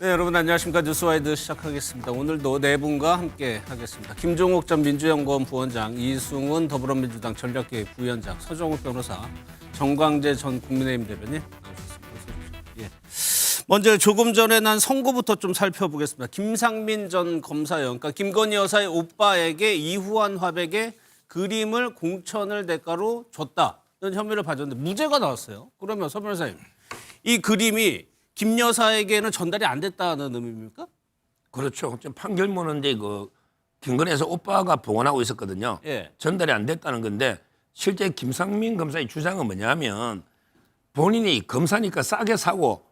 네, 여러분 안녕하십니까. 뉴스와이드 시작하겠습니다. 오늘도 네 분과 함께 하겠습니다. 김종욱 전 민주연구원 부원장, 이승훈 더불어민주당 전략기획 부위원장, 서정욱 변호사, 정광재 전 국민의힘 대변인 나오셨습니다. 예. 먼저 조금 전에 난 선고부터 좀 살펴보겠습니다. 김상민 전 검사요. 그러니까 김건희 여사의 오빠에게 이후한 화백의 그림을 공천을 대가로 줬다. 이런 혐의를 받았는데 무죄가 나왔어요. 그러면 서 변호사님, 이 그림이 김 여사에게는 전달이 안 됐다는 의미입니까? 그렇죠. 지금 판결문인데 김건희 여사 오빠가 봉헌하고 있었거든요. 예. 전달이 안 됐다는 건데 실제 김상민 검사의 주장은 뭐냐면 본인이 검사니까 싸게 사고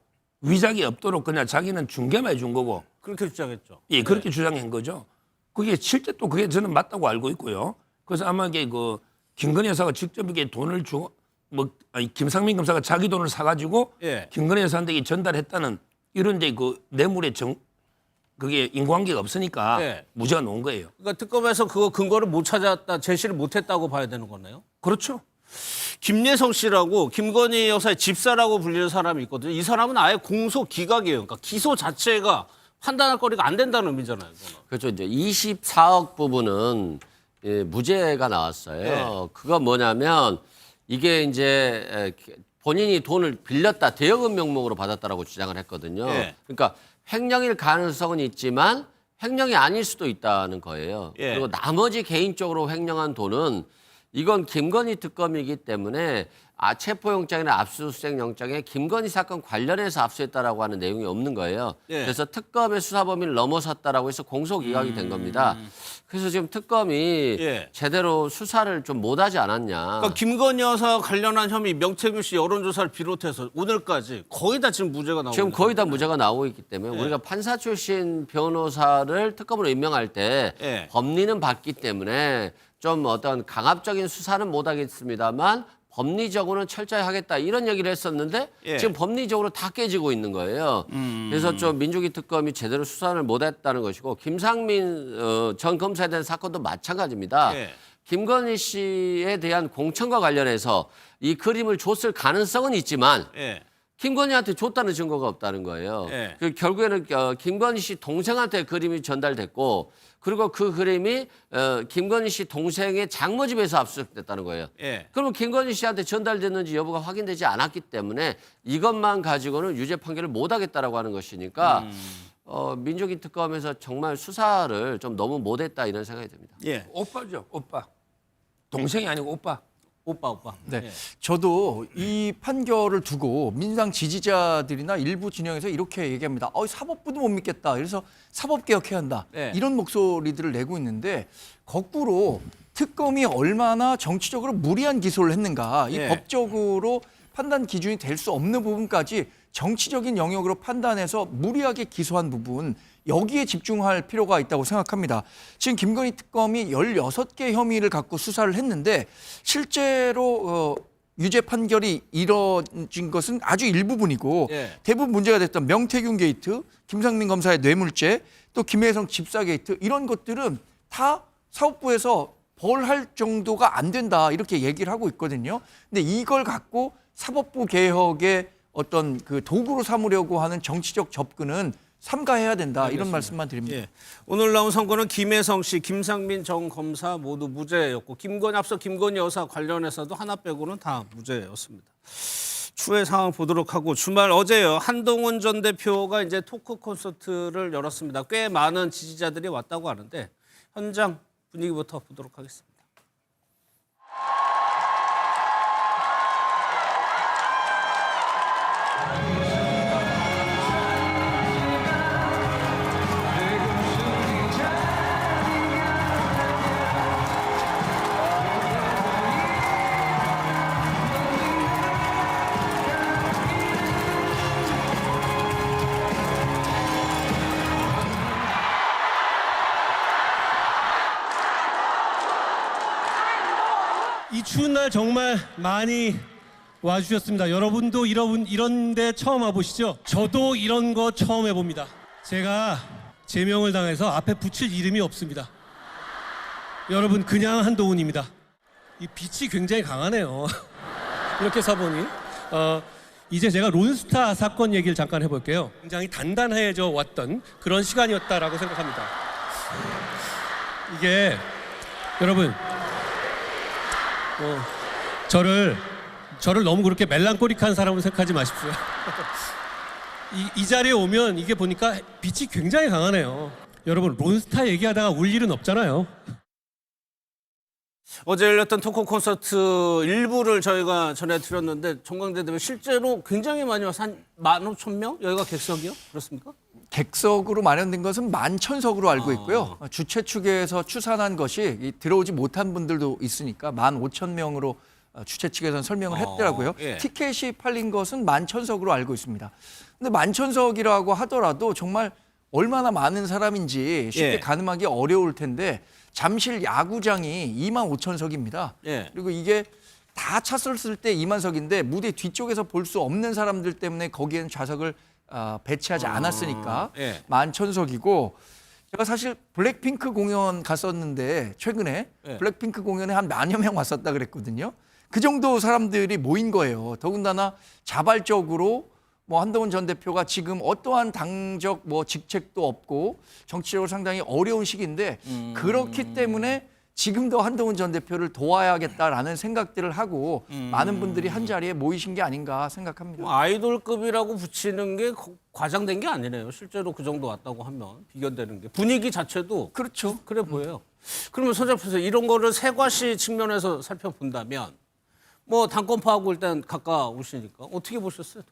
위작이 없도록 그냥 자기는 중개만 해준 거고. 그렇게 주장했죠. 예, 그렇게 주장한 거죠. 그게 실제 또 그게 저는 맞다고 알고 있고요. 그래서 아마 이게 김건희 여사가 직접 이게 돈을 주고 김상민 검사가 자기 돈을 사가지고 예. 김건희 여사한테 전달했다는 이런 이제 뇌물의 그게 인과관계가 없으니까 예. 무죄가 나온 거예요. 그러니까 특검에서 그거 근거를 못 찾았다, 제시를 못 했다고 봐야 되는 거네요. 그렇죠. 김예성 씨라고 김건희 여사의 집사라고 불리는 사람이 있거든요. 이 사람은 아예 공소 기각이에요. 그러니까 기소 자체가 판단할 거리가 안 된다는 의미잖아요. 그거는. 그렇죠. 이제 24억 부분은 무죄가 나왔어요. 네. 그건 뭐냐면 이게 이제 본인이 돈을 빌렸다, 대여금 명목으로 받았다라고 주장을 했거든요. 네. 그러니까 횡령일 가능성은 있지만 횡령이 아닐 수도 있다는 거예요. 예. 그리고 나머지 개인적으로 횡령한 돈은 이건 김건희 특검이기 때문에 체포영장이나 압수수색 영장에 김건희 사건 관련해서 압수했다라고 하는 내용이 없는 거예요. 예. 그래서 특검의 수사 범위를 넘어섰다라고 해서 공소기각이 된 겁니다. 그래서 지금 특검이 예. 제대로 수사를 좀 못하지 않았냐. 그러니까 김건희 여사 관련한 혐의 명태균 씨 여론조사를 비롯해서 오늘까지 거의 다 지금 무죄가 나오고 지금 거의 다 무죄가 나오고 있기 때문에 예. 우리가 판사 출신 변호사를 특검으로 임명할 때 예. 법리는 봤기 때문에 좀 어떤 강압적인 수사는 못하겠습니다만 법리적으로는 철저히 하겠다 이런 얘기를 했었는데 예. 지금 법리적으로 다 깨지고 있는 거예요. 그래서 좀 민주기 특검이 제대로 수사를 못했다는 것이고 김상민 전 검사에 대한 사건도 마찬가지입니다. 예. 김건희 씨에 대한 공천과 관련해서 이 그림을 줬을 가능성은 있지만 예. 김건희한테 줬다는 증거가 없다는 거예요. 예. 결국에는 김건희 씨 동생한테 그림이 전달됐고 그리고 그 그림이 김건희 씨 동생의 장모집에서 압수수색됐다는 거예요. 예. 그러면 김건희 씨한테 전달됐는지 여부가 확인되지 않았기 때문에 이것만 가지고는 유죄 판결을 못하겠다라고 하는 것이니까 민주기 특검에서 정말 수사를 좀 너무 못했다 이런 생각이 듭니다. 예. 오빠죠, 오빠. 동생이 아니고 오빠. 오빠. 네, 예. 저도 이 판결을 두고 민주당 지지자들이나 일부 진영에서 이렇게 얘기합니다. 사법부도 못 믿겠다. 그래서 사법개혁해야 한다. 네. 이런 목소리들을 내고 있는데 거꾸로 특검이 얼마나 정치적으로 무리한 기소를 했는가. 이 네. 법적으로 판단 기준이 될 수 없는 부분까지 정치적인 영역으로 판단해서 무리하게 기소한 부분 여기에 집중할 필요가 있다고 생각합니다. 지금 김건희 특검이 16개 혐의를 갖고 수사를 했는데 실제로 유죄 판결이 이뤄진 것은 아주 일부분이고 예. 대부분 문제가 됐던 명태균 게이트, 김상민 검사의 뇌물죄, 또 김혜성 집사 게이트 이런 것들은 다 사법부에서 벌할 정도가 안 된다 이렇게 얘기를 하고 있거든요. 근데 이걸 갖고 사법부 개혁의 어떤 그 도구로 삼으려고 하는 정치적 접근은 삼가해야 된다 이런 말씀만 드립니다. 예. 오늘 나온 선고는 김혜성 씨, 김상민 전 검사 모두 무죄였고 앞서 김건희 여사 관련해서도 하나 빼고는 다 무죄였습니다. 추후의 상황 보도록 하고 주말 어제요 한동훈 전 대표가 이제 토크 콘서트를 열었습니다. 꽤 많은 지지자들이 왔다고 하는데 현장 분위기부터 보도록 하겠습니다. 이 추운 날 정말 많이 와주셨습니다. 여러분도 이런 데 처음 와보시죠? 저도 이런 거 처음 해봅니다. 제가 제명을 당해서 앞에 붙일 이름이 없습니다. 여러분 그냥 한동훈입니다. 이 빛이 굉장히 강하네요. 이렇게 사보니 이제 제가 론스타 사건 얘기를 잠깐 해볼게요. 굉장히 단단해져 왔던 그런 시간이었다라고 생각합니다. 이게 여러분 저를 너무 그렇게 멜랑콜릭한 사람으로 생각하지 마십시오. 이 자리에 오면 이게 보니까 빛이 굉장히 강하네요. 여러분 론스타 얘기하다가 울 일은 없잖아요. 어제 열렸던 토크 콘서트 일부를 저희가 전해드렸는데 정광재 대표 실제로 굉장히 많이 와서 한 15,000명? 여기가 객석이요? 그렇습니까? 객석으로 마련된 것은 11,000석으로 알고 있고요. 주최 측에서 추산한 것이 들어오지 못한 분들도 있으니까 15,000명으로 주최 측에서는 설명을 했더라고요. 예. 티켓이 팔린 것은 11,000석으로 알고 있습니다. 근데 11,000석이라고 하더라도 정말 얼마나 많은 사람인지 쉽게 예. 가늠하기 어려울 텐데 잠실 야구장이 25,000석입니다. 예. 그리고 이게 다 찼었을 때 2만석인데 무대 뒤쪽에서 볼 수 없는 사람들 때문에 거기에는 좌석을 배치하지 않았으니까 예. 11,000석이고 제가 사실 블랙핑크 공연 갔었는데 최근에 예. 블랙핑크 공연에 한 10,000여 명 왔었다 그랬거든요. 그 정도 사람들이 모인 거예요. 더군다나 자발적으로 뭐 한동훈 전 대표가 지금 어떠한 당적 뭐 직책도 없고 정치적으로 상당히 어려운 시기인데 그렇기 때문에 지금도 한동훈 전 대표를 도와야겠다라는 생각들을 하고 많은 분들이 한 자리에 모이신 게 아닌가 생각합니다. 뭐 아이돌급이라고 붙이는 게 과장된 게 아니네요. 실제로 그 정도 왔다고 하면 비견되는 게 분위기 자체도 그렇죠. 그래 보여요. 그러면 서 대표님 이런 거를 세과시 측면에서 살펴본다면 뭐 당권파하고 일단 가까우시니까 어떻게 보셨어요?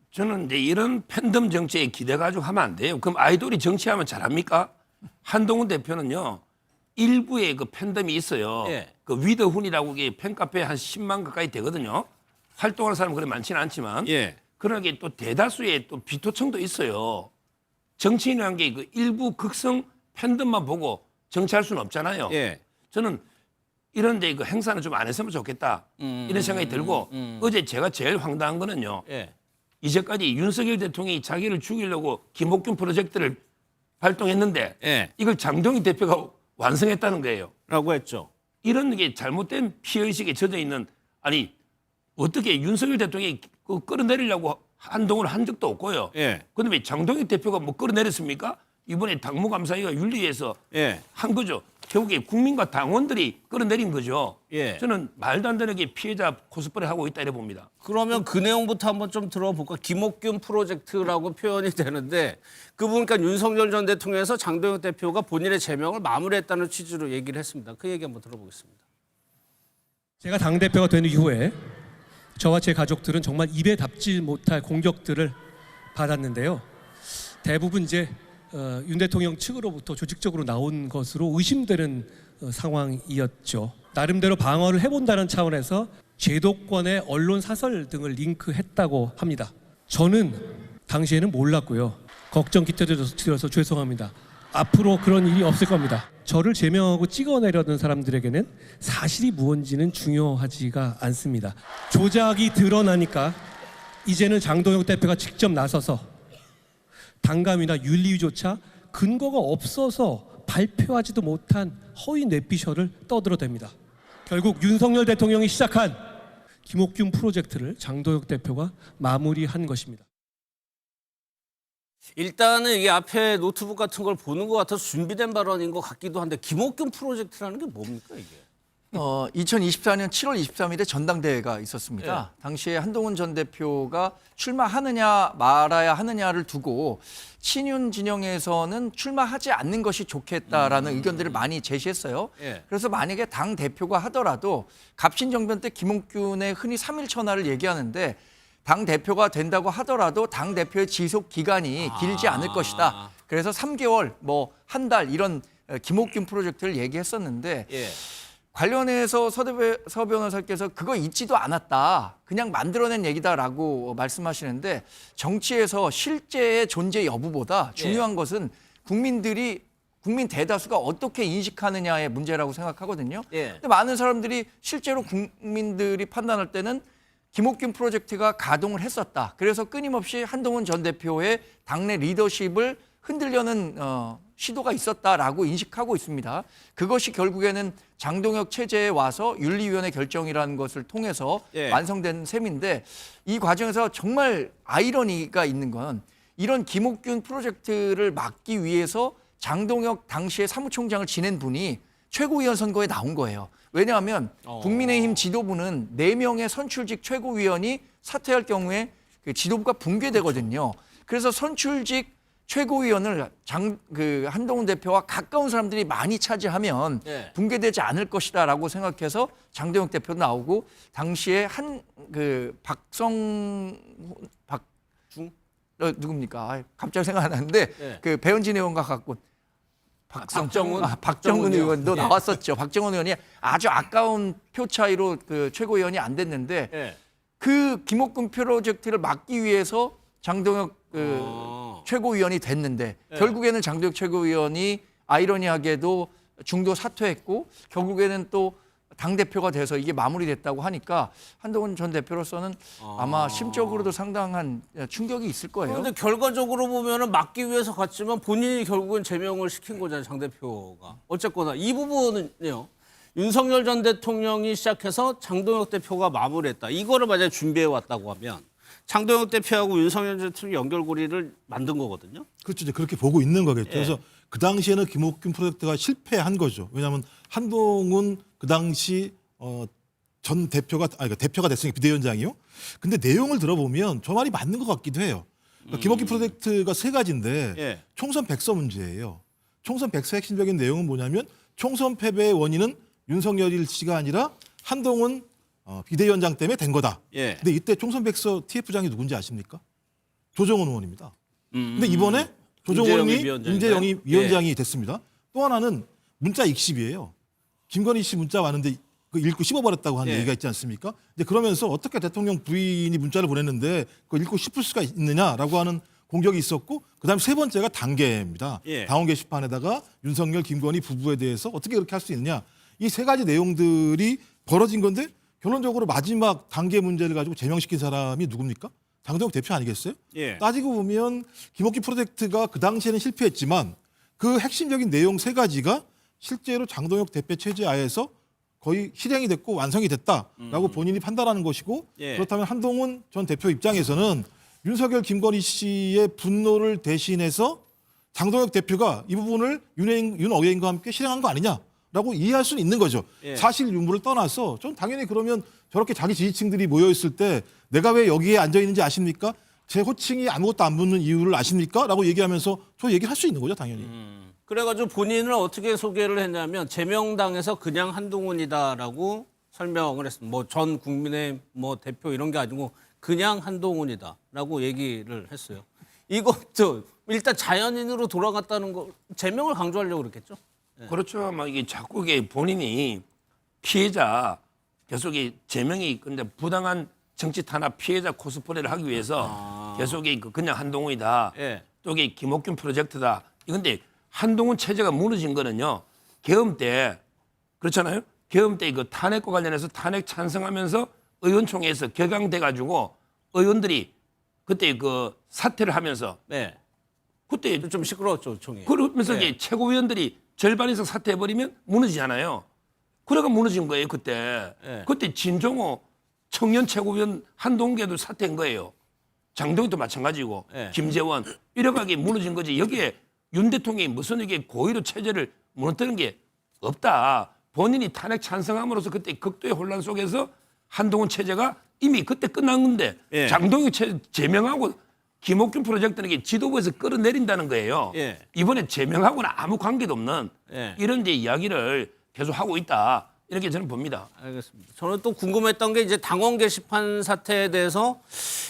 저는 이제 이런 팬덤 정치에 기대 가지고 하면 안 돼요. 그럼 아이돌이 정치하면 잘합니까? 한동훈 대표는요. 일부의 그 팬덤이 있어요. 예. 그 위더훈이라고 팬카페 한 10만 가까이 되거든요. 활동하는 사람은 그리 많지는 않지만 예. 그러게 또 대다수의 또 비토층도 있어요. 정치인이라는 게 그 일부 극성 팬덤만 보고 정치할 수는 없잖아요. 예. 저는 이런데 그 행사는 좀 안 했으면 좋겠다 이런 생각이 들고 어제 제가 제일 황당한 거는요. 예. 이제까지 윤석열 대통령이 자기를 죽이려고 김옥균 프로젝트를 발동했는데 예. 이걸 장동희 대표가 완성했다는 거예요. 라고 했죠. 이런 게 잘못된 피해의식에 젖어 있는 아니 어떻게 윤석열 대통령이 그 끌어내리려고 한동훈을 한 적도 없고요. 예. 그런데 왜 장동희 대표가 뭐 끌어내렸습니까? 이번에 당무감사위가 윤리위에서 예. 한 거죠. 결국에 국민과 당원들이 끌어내린 거죠. 예. 저는 말도 안 되는 게 피해자 코스프레 하고 있다 이래 봅니다. 그러면 그 내용부터 한번 좀 들어볼까? 김옥균 프로젝트라고 표현이 되는데 그 보니까 윤석열 전 대통령에서 장동혁 대표가 본인의 제명을 마무리했다는 취지로 얘기를 했습니다. 그 얘기 한번 들어보겠습니다. 제가 당대표가 된 이후에 저와 제 가족들은 정말 입에 담지 못할 공격들을 받았는데요. 대부분 이제 윤 대통령 측으로부터 조직적으로 나온 것으로 의심되는 상황이었죠. 나름대로 방어를 해본다는 차원에서 제도권의 언론 사설 등을 링크했다고 합니다. 저는 당시에는 몰랐고요. 걱정 끼쳐드려서 죄송합니다. 앞으로 그런 일이 없을 겁니다. 저를 제명하고 찍어내려는 사람들에게는 사실이 무언지는 중요하지가 않습니다. 조작이 드러나니까 이제는 장동혁 대표가 직접 나서서 당감이나 윤리위조차 근거가 없어서 발표하지도 못한 허위 뇌피셜을 떠들어댑니다. 결국 윤석열 대통령이 시작한 김옥균 프로젝트를 장동혁 대표가 마무리한 것입니다. 일단은 이게 앞에 노트북 같은 걸 보는 것 같아서 준비된 발언인 것 같기도 한데 김옥균 프로젝트라는 게 뭡니까 이게? 2024년 7월 23일에 전당대회가 있었습니다. 당시에 한동훈 전 대표가 출마하느냐 말아야 하느냐를 두고 친윤 진영에서는 출마하지 않는 것이 좋겠다라는 의견들을 많이 제시했어요. 예. 그래서 만약에 당 대표가 하더라도 갑신정변 때 김옥균의 흔히 3일 천하를 얘기하는데 당 대표가 된다고 하더라도 당 대표의 지속 기간이 길지 않을 것이다. 그래서 3개월, 뭐 한 달 이런 김옥균 프로젝트를 얘기했었는데 예. 관련해서 서 변호사께서 그거 있지도 않았다. 그냥 만들어낸 얘기다라고 말씀하시는데 정치에서 실제의 존재 여부보다 중요한 것은 국민 대다수가 어떻게 인식하느냐의 문제라고 생각하거든요. 예. 근데 많은 사람들이 실제로 국민들이 판단할 때는 김옥균 프로젝트가 가동을 했었다. 그래서 끊임없이 한동훈 전 대표의 당내 리더십을 흔들려는 시도가 있었다라고 인식하고 있습니다. 그것이 결국에는 장동혁 체제에 와서 윤리위원회 결정이라는 것을 통해서 예. 완성된 셈인데 이 과정에서 정말 아이러니가 있는 건 이런 김옥균 프로젝트를 막기 위해서 장동혁 당시의 사무총장을 지낸 분이 최고위원 선거에 나온 거예요. 왜냐하면 국민의힘 지도부는 4명의 선출직 최고위원이 사퇴할 경우에 그 지도부가 붕괴되거든요. 그래서 선출직 최고위원을 한동훈 대표와 가까운 사람들이 많이 차지하면 네. 붕괴되지 않을 것이다라고 생각해서 장동혁 대표도 나오고 당시에 누굽니까? 갑자기 생각 안 나는데 네. 그 배현진 의원과 갖고 박정훈 박정훈이요. 의원도 예. 나왔었죠. 박정훈 의원이 아주 아까운 표 차이로 그 최고위원이 안 됐는데 예. 그 김옥균 프로젝트를 막기 위해서 장동혁 최고위원이 됐는데 예. 결국에는 장동혁 최고위원이 아이러니하게도 중도 사퇴했고 결국에는 또 당대표가 돼서 이게 마무리됐다고 하니까 한동훈 전 대표로서는 아마 심적으로도 상당한 충격이 있을 거예요. 그런데 결과적으로 보면은 막기 위해서 갔지만 본인이 결국은 제명을 시킨 거잖아요, 장 대표가. 어쨌거나 이 부분은요. 윤석열 전 대통령이 시작해서 장동혁 대표가 마무리했다. 이거를 만약에 준비해 왔다고 하면 장동혁 대표하고 윤석열 전 대통령 연결고리를 만든 거거든요. 그렇죠. 이제 그렇게 보고 있는 거겠죠. 그래서 그 당시에는 김옥균 프로젝트가 실패한 거죠. 왜냐하면 한동훈 그 당시 전 대표가 대표가 됐으니까 비대위원장이요. 근데 내용을 들어보면 저 말이 맞는 것 같기도 해요. 그러니까 김옥균 프로젝트가 3가지인데 예. 총선 백서 문제예요. 총선 백서 핵심적인 내용은 뭐냐면 총선 패배의 원인은 윤석열 씨가 아니라 한동훈 비대위원장 때문에 된 거다. 예. 근데 이때 총선 백서 TF장이 누군지 아십니까? 조정원 의원입니다. 근데 이번에 조정원이 윤재영이 위원장이 됐습니다. 또 하나는 문자 익십이에요. 김건희 씨 문자 왔는데 그 읽고 씹어버렸다고 하는 예. 얘기가 있지 않습니까? 이제 그러면서 어떻게 대통령 부인이 문자를 보냈는데 그걸 읽고 씹을 수가 있느냐라고 하는 공격이 있었고 그다음에 3번째가 단계입니다. 예. 당원 게시판에다가 윤석열, 김건희 부부에 대해서 어떻게 그렇게 할 수 있느냐. 이 3가지 내용들이 벌어진 건데 결론적으로 마지막 단계 문제를 가지고 제명시킨 사람이 누굽니까? 장동혁 대표 아니겠어요? 예. 따지고 보면 김옥기 프로젝트가 그 당시에는 실패했지만 그 핵심적인 내용 3가지가 실제로 장동혁 대표 체제하에서 거의 실행이 됐고 완성이 됐다라고 본인이 판단하는 것이고 예. 그렇다면 한동훈 전 대표 입장에서는 윤석열, 김건희 씨의 분노를 대신해서 장동혁 대표가 이 부분을 윤어게인과 함께 실행한 거 아니냐라고 이해할 수는 있는 거죠. 예. 사실 유무를 떠나서 전 당연히 그러면 저렇게 자기 지지층들이 모여있을 때 내가 왜 여기에 앉아있는지 아십니까? 제 호칭이 아무것도 안 붙는 이유를 아십니까? 라고 얘기하면서 저 얘기를 할 수 있는 거죠, 당연히. 그래가지고 본인을 어떻게 소개를 했냐면 제명당에서 그냥 한동훈이다라고 설명을 했습니다. 뭐 전 국민의 뭐 대표 이런 게 아니고 그냥 한동훈이다라고 얘기를 했어요. 이것도 일단 자연인으로 돌아갔다는 거 제명을 강조하려고 그랬겠죠. 그렇죠. 막 이게 자꾸 이게 본인이 피해자 계속 이 제명이 근데 부당한 정치 탄압 피해자 코스프레를 하기 위해서 계속 그냥 한동훈이다. 예. 또 이게 김옥균 프로젝트다. 이건데 한동훈 체제가 무너진 거는요. 계엄 때 그렇잖아요. 계엄 때 그 탄핵과 관련해서 탄핵 찬성하면서 의원총회에서 격앙돼 가지고 의원들이 그때 그 사퇴를 하면서 네. 그때 좀 시끄러웠죠, 총이. 그러면서 네. 이제 최고위원들이 절반 이상 사퇴해버리면 무너지잖아요. 그래가 무너진 거예요, 그때. 네. 그때 진종호 청년 최고위원 한동훈도 사퇴한 거예요. 장동희도 마찬가지고 네. 김재원 이래가게 무너진 거지. 여기에 윤 대통령이 무슨 이게 고의로 체제를 무너뜨린 게 없다. 본인이 탄핵 찬성함으로써 그때 극도의 혼란 속에서 한동훈 체제가 이미 그때 끝난 건데 예. 장동희 제명하고 김옥균 프로젝트는 이게 지도부에서 끌어내린다는 거예요. 예. 이번에 제명하고는 아무 관계도 없는 예. 이런 이제 이야기를 계속 하고 있다. 이렇게 저는 봅니다. 알겠습니다. 저는 또 궁금했던 게 이제 당원 게시판 사태에 대해서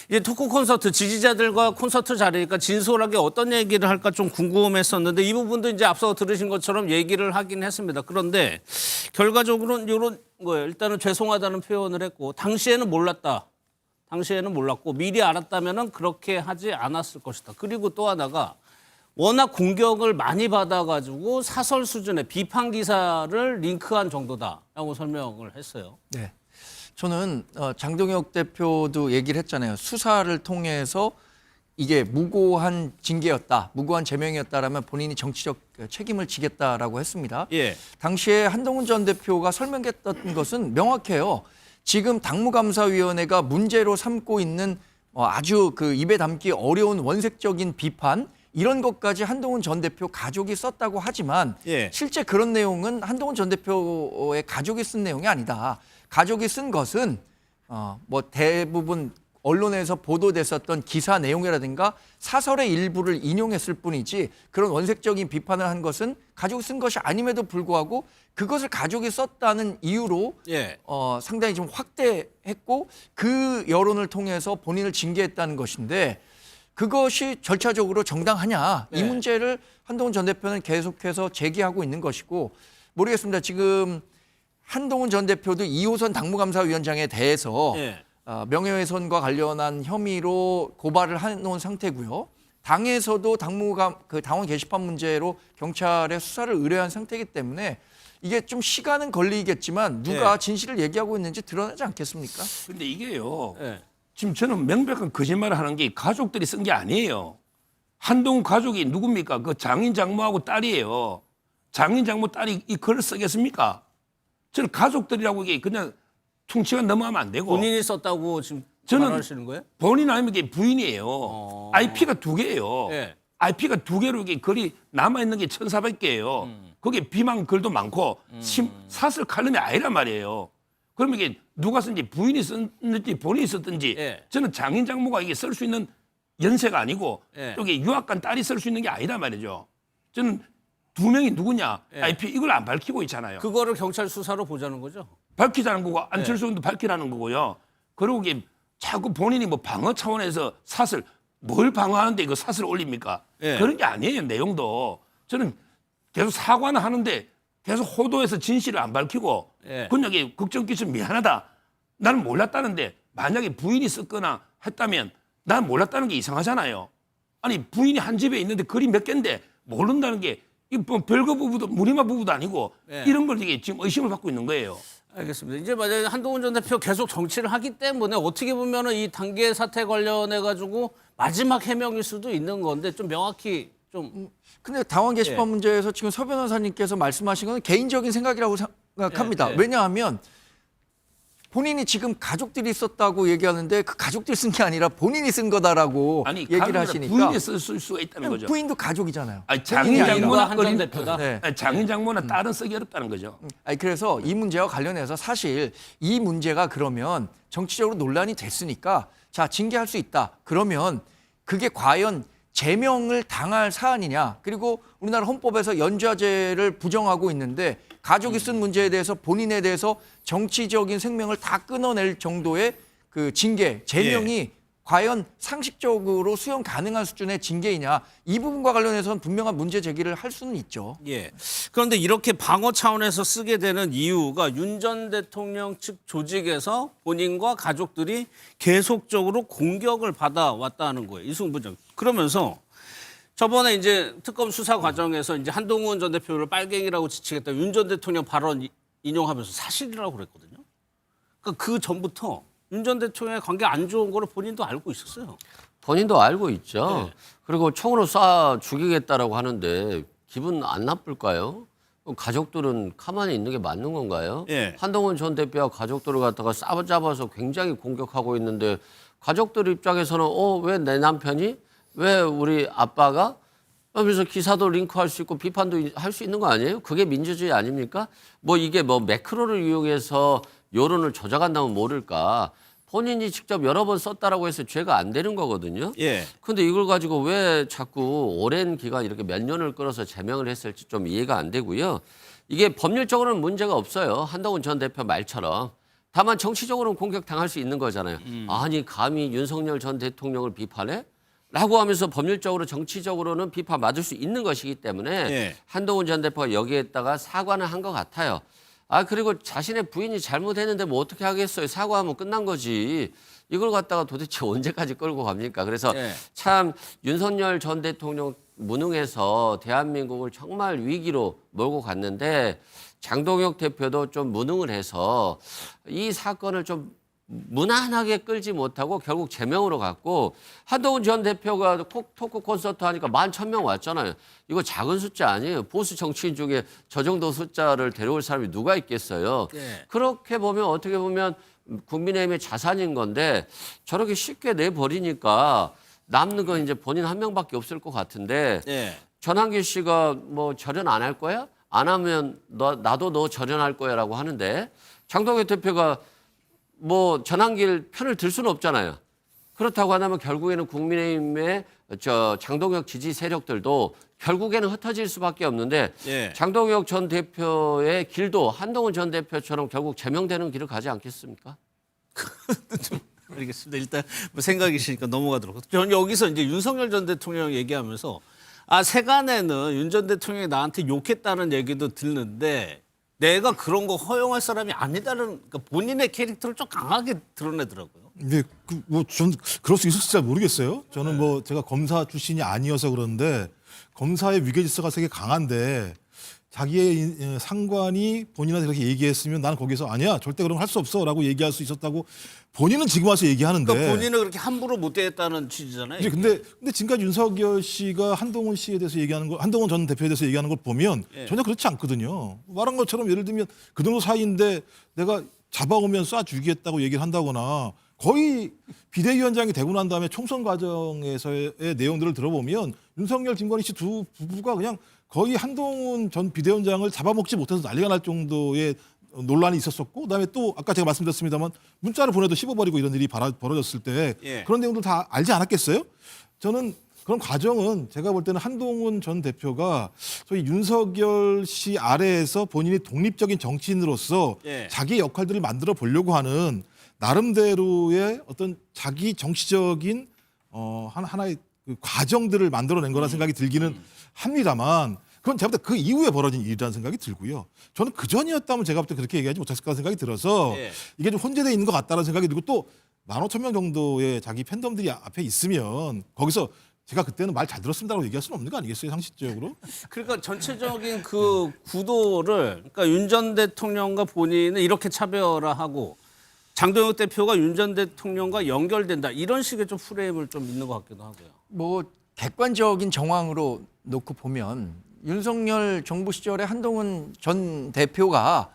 이제 토크 콘서트 지지자들과 콘서트 자리니까 진솔하게 어떤 얘기를 할까 좀 궁금했었는데 이 부분도 이제 앞서 들으신 것처럼 얘기를 하긴 했습니다. 그런데 결과적으로는 이런 거예요. 일단은 죄송하다는 표현을 했고 당시에는 몰랐다. 당시에는 몰랐고 미리 알았다면은 그렇게 하지 않았을 것이다. 그리고 또 하나가 워낙 공격을 많이 받아가지고 사설 수준의 비판 기사를 링크한 정도다라고 설명을 했어요. 네. 저는 장동혁 대표도 얘기를 했잖아요. 수사를 통해서 이게 무고한 징계였다, 무고한 제명이었다라면 본인이 정치적 책임을 지겠다라고 했습니다. 예. 당시에 한동훈 전 대표가 설명했던 것은 명확해요. 지금 당무감사위원회가 문제로 삼고 있는 아주 그 입에 담기 어려운 원색적인 비판, 이런 것까지 한동훈 전 대표 가족이 썼다고 하지만 예. 실제 그런 내용은 한동훈 전 대표의 가족이 쓴 내용이 아니다. 가족이 쓴 것은 뭐 대부분 언론에서 보도됐었던 기사 내용이라든가 사설의 일부를 인용했을 뿐이지 그런 원색적인 비판을 한 것은 가족이 쓴 것이 아님에도 불구하고 그것을 가족이 썼다는 이유로 예. 상당히 좀 확대했고 그 여론을 통해서 본인을 징계했다는 것인데 그것이 절차적으로 정당하냐, 이 네. 문제를 한동훈 전 대표는 계속해서 제기하고 있는 것이고, 모르겠습니다. 지금 한동훈 전 대표도 2호선 당무감사위원장에 대해서 예. 명예훼손과 관련한 혐의로 고발을 해놓은 상태고요. 당에서도 당원 게시판 문제로 경찰에 수사를 의뢰한 상태이기 때문에 이게 좀 시간은 걸리겠지만 누가 예. 진실을 얘기하고 있는지 드러나지 않겠습니까? 근데 이게요. 예. 지금 저는 명백한 거짓말을 하는 게 가족들이 쓴 게 아니에요. 한동훈 가족이 누굽니까? 그 장인 장모하고 딸이에요. 장인 장모 딸이 이 글을 쓰겠습니까? 저는 가족들이라고 이게 그냥 퉁치가 넘어가면 안 되고 본인이 썼다고 지금 저는 말하시는 거예요? 본인 아니면 이게 부인이에요. IP가 2개예요. 예. IP가 2개로 이게 글이 남아있는 게 1,400개예요. 거기에 비방 글도 많고 사설 칼럼이 아니란 말이에요. 그러면 이게 누가 쓴지 부인이 썼는지 본인이 썼든지 예. 저는 장인 장모가 이게 쓸 수 있는 연세가 아니고 예. 여기 유학 간 딸이 쓸 수 있는 게 아니란 말이죠. 저는 2명이 누구냐 예. IP 이걸 안 밝히고 있잖아요. 그거를 경찰 수사로 보자는 거죠? 밝히자는 거고 안철수 의원도 밝히라는 거고요. 그리고 이게 자꾸 본인이 뭐 방어 차원에서 사설 뭘 방어하는데 이거 사설 올립니까? 예. 그런 게 아니에요. 내용도 저는 계속 사과는 하는데 계속 호도에서 진실을 안 밝히고 예. 그냥 이게 걱정 끼쳐 미안하다. 나는 몰랐다는데 만약에 부인이 썼거나 했다면 나는 몰랐다는 게 이상하잖아요. 아니 부인이 한 집에 있는데 글이 몇 개인데 모른다는 게 이 뭐 별거 부부도 무리마 부부도 아니고 예. 이런 걸 이게 지금 의심을 받고 있는 거예요. 알겠습니다. 이제 만약에 한동훈 전 대표 계속 정치를 하기 때문에 어떻게 보면은 이 단계 사태 관련해 가지고 마지막 해명일 수도 있는 건데 좀 명확히 좀 근데 당원 게시판 예. 문제에서 지금 서 변호사님께서 말씀하신 건 개인적인 생각이라고 생각합니다. 예. 왜냐하면 본인이 지금 가족들이 썼다고 얘기하는데 그 가족들이 쓴 게 아니라 본인이 쓴 거다라고 아니 얘기를 가족이라 하시니까 부인이 쓸 수가 있다는 거죠. 부인도 가족이잖아요. 아니, 본인이 장인 아니라. 장모나 한전 어린 대표다. 네. 아니, 장인 장모나 딸은 쓰기 어렵다는 거죠. 아니 그래서 이 문제와 관련해서 사실 이 문제가 그러면 정치적으로 논란이 됐으니까 자 징계할 수 있다. 그러면 그게 과연 제명을 당할 사안이냐. 그리고 우리나라 헌법에서 연좌제를 부정하고 있는데 가족이 쓴 문제에 대해서 본인에 대해서 정치적인 생명을 다 끊어낼 정도의 그 징계, 제명이 과연 상식적으로 수용 가능한 수준의 징계이냐. 이 부분과 관련해서는 분명한 문제 제기를 할 수는 있죠. 예. 그런데 이렇게 방어 차원에서 쓰게 되는 이유가 윤 전 대통령 측 조직에서 본인과 가족들이 계속적으로 공격을 받아왔다는 거예요. 이승훈 부장. 그러면서 저번에 이제 특검 수사 과정에서 이제 한동훈 전 대표를 빨갱이라고 지칭했다 윤 전 대통령 발언 인용하면서 사실이라고 그랬거든요. 그러니까 그 전부터 윤 전 대통령의 관계 안 좋은 거를 본인도 알고 있었어요. 본인도 알고 있죠. 네. 그리고 총으로 쏴 죽이겠다라고 하는데 기분 안 나쁠까요? 가족들은 가만히 있는 게 맞는 건가요? 예. 한동훈 전 대표와 가족들을 갖다가 싸잡아서 굉장히 공격하고 있는데 가족들 입장에서는 왜 내 남편이? 왜 우리 아빠가? 그래서 기사도 링크할 수 있고 비판도 할 수 있는 거 아니에요? 그게 민주주의 아닙니까? 뭐 이게 뭐 매크로를 이용해서 여론을 조작한다면 모를까. 본인이 직접 여러 번 썼다라고 해서 죄가 안 되는 거거든요. 예. 근데 이걸 가지고 왜 자꾸 오랜 기간 이렇게 몇 년을 끌어서 제명을 했을지 좀 이해가 안 되고요. 이게 법률적으로는 문제가 없어요. 한동훈 전 대표 말처럼. 다만 정치적으로는 공격당할 수 있는 거잖아요. 아니 감히 윤석열 전 대통령을 비판해? 라고 하면서 법률적으로 정치적으로는 비판받을 수 있는 것이기 때문에 예. 한동훈 전 대표가 여기에다가 사과는 한 것 같아요. 그리고 자신의 부인이 잘못했는데 뭐 어떻게 하겠어요. 사과하면 끝난 거지. 이걸 갖다가 도대체 언제까지 끌고 갑니까? 그래서 예. 참 윤석열 전 대통령 무능해서 대한민국을 정말 위기로 몰고 갔는데 장동혁 대표도 좀 무능을 해서 이 사건을 좀 무난하게 끌지 못하고 결국 제명으로 갔고 한동훈 전 대표가 토크 콘서트 하니까 11,000명 왔잖아요. 이거 작은 숫자 아니에요. 보수 정치인 중에 저 정도 숫자를 데려올 사람이 누가 있겠어요. 네. 그렇게 보면 어떻게 보면 국민의힘의 자산인 건데 저렇게 쉽게 내버리니까 남는 건 이제 본인 한 명밖에 없을 것 같은데 네. 전환길 씨가 뭐 절연 안 할 거야? 안 하면 나도 너 절연할 거야라고 하는데 장동혁 대표가 뭐 전환길 편을 들 수는 없잖아요. 그렇다고 하면 결국에는 국민의힘의 장동혁 지지 세력들도 결국에는 흩어질 수밖에 없는데 예. 장동혁 전 대표의 길도 한동훈 전 대표처럼 결국 제명되는 길을 가지 않겠습니까? 알겠습니다. 일단 뭐 생각이 있으니까 넘어가도록. 저는 여기서 이제 윤석열 전 대통령 얘기하면서 세간에는 윤 전 대통령이 나한테 욕했다는 얘기도 듣는데 내가 그런 거 허용할 사람이 아니다는 그러니까 본인의 캐릭터를 좀 강하게 드러내더라고요. 근데 전 그럴 수 있을지 잘 모르겠어요. 저는 뭐 제가 검사 출신이 아니어서 그러는데 검사의 위계질서가 되게 강한데 자기의 상관이 본인한테 그렇게 얘기했으면 나는 거기서 아니야 절대 그런 거 할 수 없어라고 얘기할 수 있었다고 본인은 지금 와서 얘기하는데. 그러니까 본인은 그렇게 함부로 못 대했다는 취지잖아요. 이제 근데 지금까지 윤석열 씨가 한동훈 씨에 대해서 얘기하는 거, 한동훈 전 대표에 대해서 얘기하는 걸 보면 전혀 그렇지 않거든요. 말한 것처럼 예를 들면 그 정도 사이인데 내가 잡아오면 쏴 죽이겠다고 얘기를 한다거나 거의 비대위원장이 되고 난 다음에 총선 과정에서의 내용들을 들어보면 윤석열, 김건희 씨 두 부부가 그냥 거의 한동훈 전 비대위원장을 잡아먹지 못해서 난리가 날 정도의 논란이 있었었고 그다음에 또 아까 제가 말씀드렸습니다만 문자를 보내도 씹어버리고 이런 일이 벌어졌을 때 그런 내용들 다 알지 않았겠어요? 저는 그런 과정은 제가 볼 때는 한동훈 전 대표가 소위 윤석열 씨 아래에서 본인이 독립적인 정치인으로서 자기의 역할들을 만들어 보려고 하는 나름대로의 어떤 자기 정치적인 하나의 그 과정들을 만들어낸 거라는 생각이 들기는 합니다만 그건 제가 볼 때 그 이후에 벌어진 일이라는 생각이 들고요. 저는 그 전이었다면 제가 볼 때 그렇게 얘기하지 못했을 거라는 생각이 들어서 이게 좀 혼재되어 있는 것 같다는 생각이 들고 또 15,000명 정도의 자기 팬덤들이 앞에 있으면 거기서 제가 그때는 말 잘 들었습니다라고 얘기할 수는 없는 거 아니겠어요, 상식적으로? 그러니까 전체적인 그 구도를 그러니까 윤 전 대통령과 본인은 이렇게 차별화하고 장동혁 대표가 윤 전 대통령과 연결된다 이런 식의 좀 프레임을 좀 있는 것 같기도 하고요. 뭐 객관적인 정황으로 놓고 보면 윤석열 정부 시절에 한동훈 전 대표가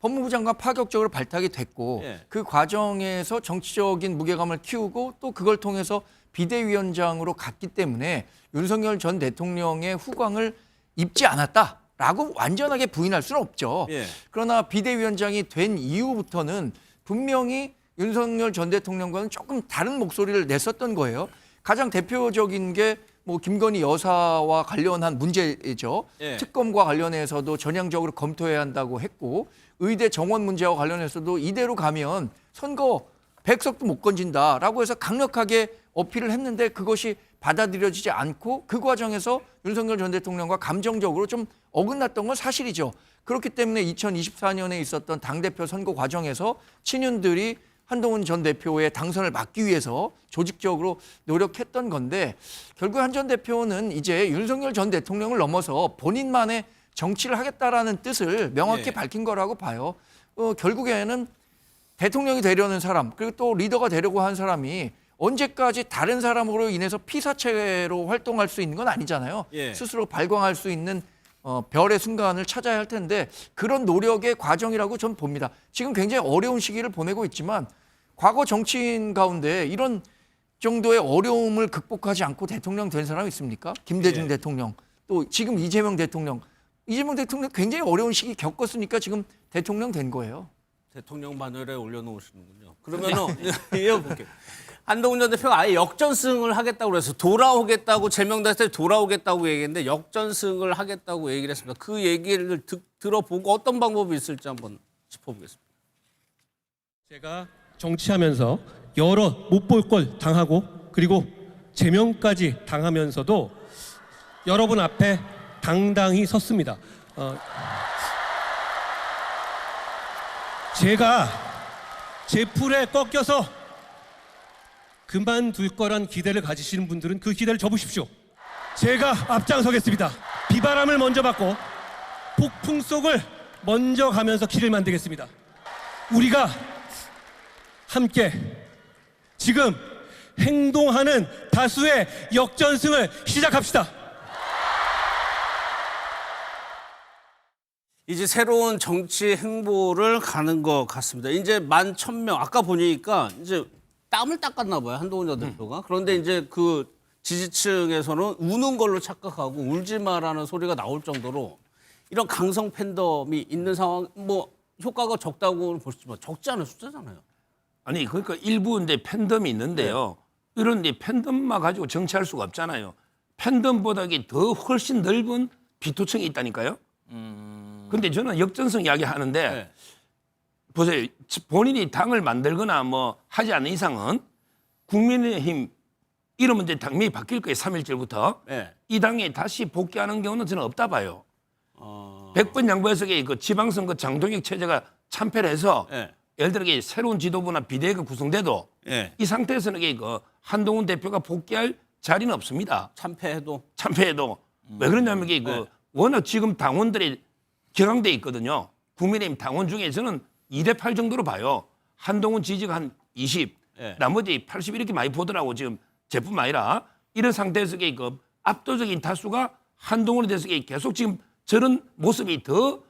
법무부 장관 파격적으로 발탁이 됐고 그 과정에서 정치적인 무게감을 키우고 또 그걸 통해서 비대위원장으로 갔기 때문에 윤석열 전 대통령의 후광을 입지 않았다라고 완전하게 부인할 수는 없죠. 그러나 비대위원장이 된 이후부터는 분명히 윤석열 전 대통령과는 조금 다른 목소리를 냈었던 거예요. 가장 대표적인 게 뭐 김건희 여사와 관련한 문제죠. 특검과 관련해서도 전향적으로 검토해야 한다고 했고 의대 정원 문제와 관련해서도 이대로 가면 선거 100석도 못 건진다라고 해서 강력하게 어필을 했는데 그것이 받아들여지지 않고 그 과정에서 윤석열 전 대통령과 감정적으로 좀 어긋났던 건 사실이죠. 그렇기 때문에 2024년에 있었던 당대표 선거 과정에서 친윤들이 한동훈 전 대표의 당선을 막기 위해서 조직적으로 노력했던 건데 결국 한 전 대표는 이제 윤석열 전 대통령을 넘어서 본인만의 정치를 하겠다라는 뜻을 명확히 밝힌 거라고 봐요. 결국에는 대통령이 되려는 사람 그리고 또 리더가 되려고 한 사람이 언제까지 다른 사람으로 인해서 피사체로 활동할 수 있는 건 아니잖아요. 스스로 발광할 수 있는 별의 순간을 찾아야 할 텐데 그런 노력의 과정이라고 전 봅니다. 지금 굉장히 어려운 시기를 보내고 있지만 과거 정치인 가운데 이런 정도의 어려움을 극복하지 않고 대통령 된 사람이 있습니까? 김대중 대통령, 또 지금 이재명 대통령. 이재명 대통령 굉장히 어려운 시기 겪었으니까 지금 대통령 된 거예요. 대통령 바늘에 올려놓으시는군요. 그러면은 이어볼게요. 한동훈 전 대표가 아예 역전승을 하겠다고 그래서 돌아오겠다고 제명됐을 때 돌아오겠다고 얘기했는데 역전승을 하겠다고 얘기를 했습니다. 그 얘기를 들어보고 어떤 방법이 있을지 한번 짚어보겠습니다. 제가 정치하면서 여러 못 볼 걸 당하고 그리고 제명까지 당하면서도 여러분 앞에 당당히 섰습니다. 제가 제 풀에 꺾여서 그만둘 거란 기대를 가지시는 분들은 그 기대를 접으십시오. 제가 앞장서겠습니다. 비바람을 먼저 받고 폭풍 속을 먼저 가면서 길을 만들겠습니다. 우리가 함께 지금 행동하는 다수의 역전승을 시작합시다. 이제 새로운 정치 행보를 가는 것 같습니다. 이제 11,000명 아까 보니까 이제 땀을 닦았나 봐요, 한동훈 전 대표가. 그런데 이제 그 지지층에서는 우는 걸로 착각하고 울지 마라는 소리가 나올 정도로 이런 강성 팬덤이 있는 상황, 뭐 효과가 적다고 볼 수 있지만 적지 않은 숫자잖아요. 아니 그러니까 일부 이제 팬덤이 있는데요. 이런 이제 팬덤만 가지고 정치할 수가 없잖아요. 팬덤보다 더 훨씬 넓은 비토층이 있다니까요. 근데 저는 역전성 이야기 하는데 네. 보세요. 본인이 당을 만들거나 뭐 하지 않는 이상은 국민의힘 이러면 이제 당명이 바뀔 거예요. 3.1절부터. 네. 이 당에 다시 복귀하는 경우는 저는 없다 봐요. 100번 양보해서 그 지방선거 장동혁 체제가 참패를 해서 네. 예를 들어 새로운 지도부나 비대위가 구성돼도 네. 이 상태에서는 그 한동훈 대표가 복귀할 자리는 없습니다. 참패해도. 왜 그러냐면 그 워낙 지금 당원들이 격앙돼 있거든요. 국민의힘 당원 중에서는 2대8 정도로 봐요. 한동훈 지지가 한 20, 네. 나머지 80 이렇게 많이 보더라고 지금 제뿐 아니라 이런 상태에서 그 압도적인 다수가 한동훈에 대해서 계속 지금 저런 모습이 더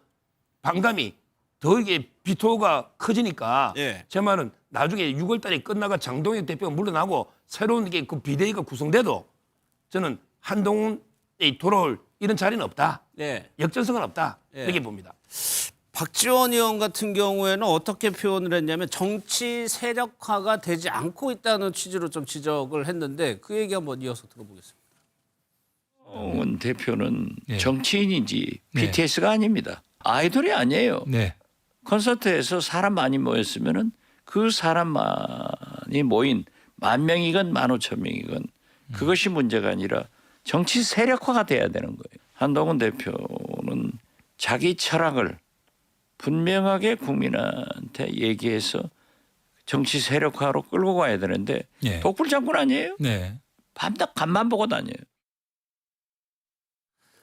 반감이 더 이게 비토가 커지니까 예. 제 말은 나중에 6월달에 끝나가 장동혁 대표가 물러나고 새로운 그 비대위가 구성돼도 저는 한동훈이 돌아올 이런 자리는 없다. 네. 역전성은 없다. 예. 이렇게 봅니다. 박지원 의원 같은 경우에는 어떻게 표현을 했냐면 정치 세력화가 되지 않고 있다는 취지로 좀 지적을 했는데 그 얘기 한번 이어서 들어보겠습니다. 원 대표는 네. 정치인인지 네. BTS가 아닙니다. 아이돌이 아니에요. 네. 콘서트에서 사람 많이 모였으면은 그 사람만이 모인 10,000명이건 15,000명이건 그것이 문제가 아니라 정치 세력화가 돼야 되는 거예요. 한동훈 대표는 자기 철학을 분명하게 국민한테 얘기해서 정치 세력화로 끌고 가야 되는데 네. 독불장군 아니에요? 네. 밤낮 간만 보고 다녀요.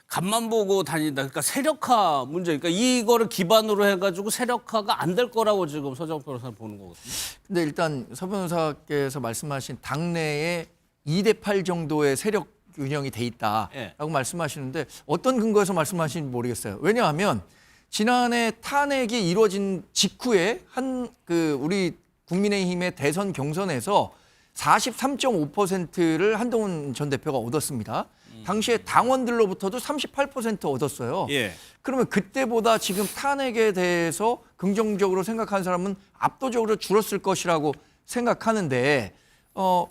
간만 보고 다닌다. 그러니까 세력화 문제. 그러니까 이거를 기반으로 해가지고 세력화가 안 될 거라고 지금 서정욱 변호사는 보는 거거든요. 근데 일단 서 변호사께서 말씀하신 당내에 2대8 정도의 세력 균형이 돼 있다라고 예. 말씀하시는데 어떤 근거에서 말씀하시는지 모르겠어요. 왜냐하면 지난해 탄핵이 이루어진 직후에 우리 국민의힘의 대선 경선에서 43.5%를 한동훈 전 대표가 얻었습니다. 당시에 당원들로부터도 38% 얻었어요. 예. 그러면 그때보다 지금 탄핵에 대해서 긍정적으로 생각하는 사람은 압도적으로 줄었을 것이라고 생각하는데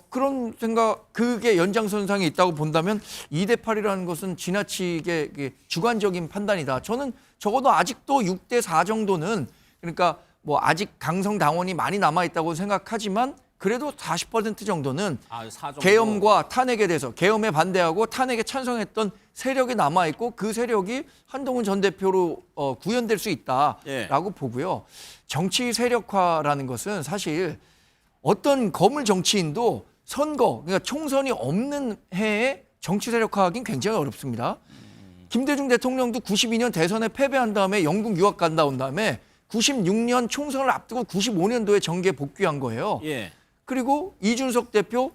그런 생각, 그게 연장선상에 있다고 본다면 2대8이라는 것은 지나치게 주관적인 판단이다. 저는 적어도 아직도 6대4 정도는 그러니까 뭐 아직 강성 당원이 많이 남아있다고 생각하지만 그래도 40% 정도는 계엄과 탄핵에 대해서 계엄에 반대하고 탄핵에 찬성했던 세력이 남아있고 그 세력이 한동훈 전 대표로 구현될 수 있다라고 보고요. 정치 세력화라는 것은 사실 어떤 거물 정치인도 선거, 그러니까 총선이 없는 해에 정치 세력화하기는 굉장히 어렵습니다. 김대중 대통령도 92년 대선에 패배한 다음에 영국 유학 갔다 온 다음에 96년 총선을 앞두고 95년도에 정계에 복귀한 거예요. 예. 그리고 이준석 대표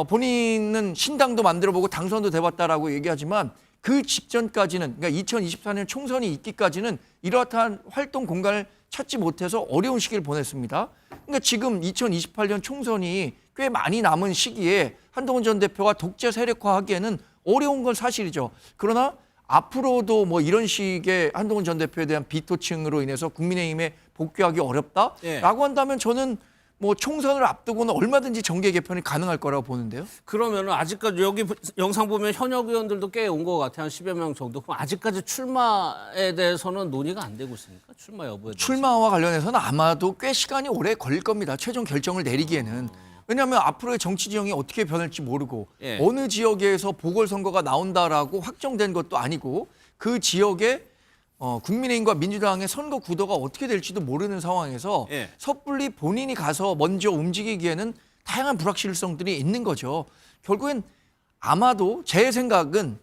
본인은 신당도 만들어보고 당선도 돼봤다라고 얘기하지만 그 직전까지는 그러니까 2024년 총선이 있기까지는 이러한 활동 공간을 찾지 못해서 어려운 시기를 보냈습니다. 그러니까 지금 2028년 총선이 꽤 많이 남은 시기에 한동훈 전 대표가 독재 세력화하기에는 어려운 건 사실이죠. 그러나 앞으로도 뭐 이런 식의 한동훈 전 대표에 대한 비토층으로 인해서 국민의힘에 복귀하기 어렵다라고 예. 한다면 저는 뭐 총선을 앞두고는 얼마든지 정계 개편이 가능할 거라고 보는데요. 그러면은 아직까지 여기 영상 보면 현역 의원들도 꽤 온 것 같아요. 한 10여 명 정도. 그럼 아직까지 출마에 대해서는 논의가 안 되고 있습니까? 출마 여부에 대해서. 출마와 관련해서는 아마도 꽤 시간이 오래 걸릴 겁니다. 최종 결정을 내리기에는. 왜냐하면 앞으로의 정치 지형이 어떻게 변할지 모르고 예. 어느 지역에서 보궐선거가 나온다라고 확정된 것도 아니고 그 지역에 국민의힘과 민주당의 선거 구도가 어떻게 될지도 모르는 상황에서 예. 섣불리 본인이 가서 먼저 움직이기에는 다양한 불확실성들이 있는 거죠. 결국엔 아마도 제 생각은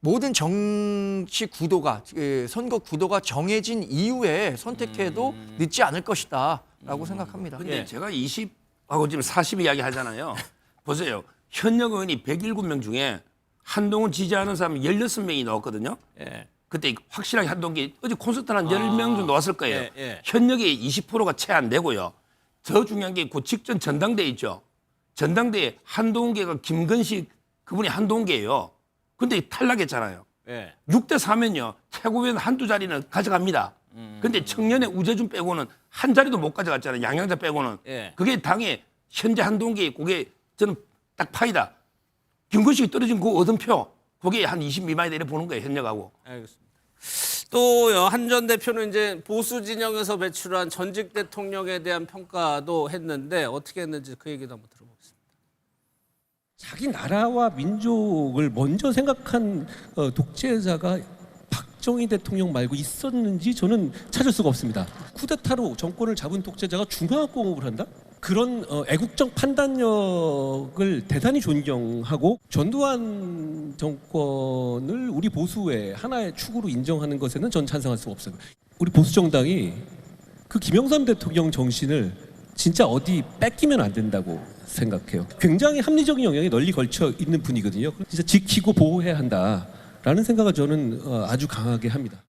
모든 정치 구도가 선거 구도가 정해진 이후에 선택해도 늦지 않을 것이다라고 생각합니다. 근데 제가 20하고 지금 40 이야기 하잖아요. 보세요. 현역 의원이 107명 중에 한동훈 지지하는 사람이 16명이 나왔거든요. 예. 그때 확실하게 한동훈이 어제 콘서트 한 10명 정도 왔을 거예요. 예, 예. 현역의 20%가 채 안 되고요. 더 중요한 게 그 직전 전당대회 있죠. 전당대회 한동훈계가 김건식 그분이 한동훈계예요. 근데 탈락했잖아요. 예. 6대 4면요. 최고위원 한두 자리는 가져갑니다. 근데 청년의 우재준 빼고는 한 자리도 못 가져갔잖아요. 양양자 빼고는. 예. 그게 당의 현재 한동훈계 그게 저는 딱 파이다. 김건식이 떨어진 그 얻은 표 그게 한 20 미만이다 이렇게 보는 거예요. 현역하고. 알겠습니다. 또요 한 전 대표는 이제 보수 진영에서 배출한 전직 대통령에 대한 평가도 했는데 어떻게 했는지 그 얘기도 한번 들어보겠습니다. 자기 나라와 민족을 먼저 생각한 독재자가 박정희 대통령 말고 있었는지 저는 찾을 수가 없습니다. 쿠데타로 정권을 잡은 독재자가 중화학공업을 한다? 그런 애국적 판단력을 대단히 존경하고 전두환 정권을 우리 보수의 하나의 축으로 인정하는 것에는 전 찬성할 수가 없어요. 우리 보수 정당이 그 김영삼 대통령 정신을 진짜 어디 뺏기면 안 된다고 생각해요. 굉장히 합리적인 영향이 널리 걸쳐 있는 분이거든요. 진짜 지키고 보호해야 한다라는 생각을 저는 아주 강하게 합니다.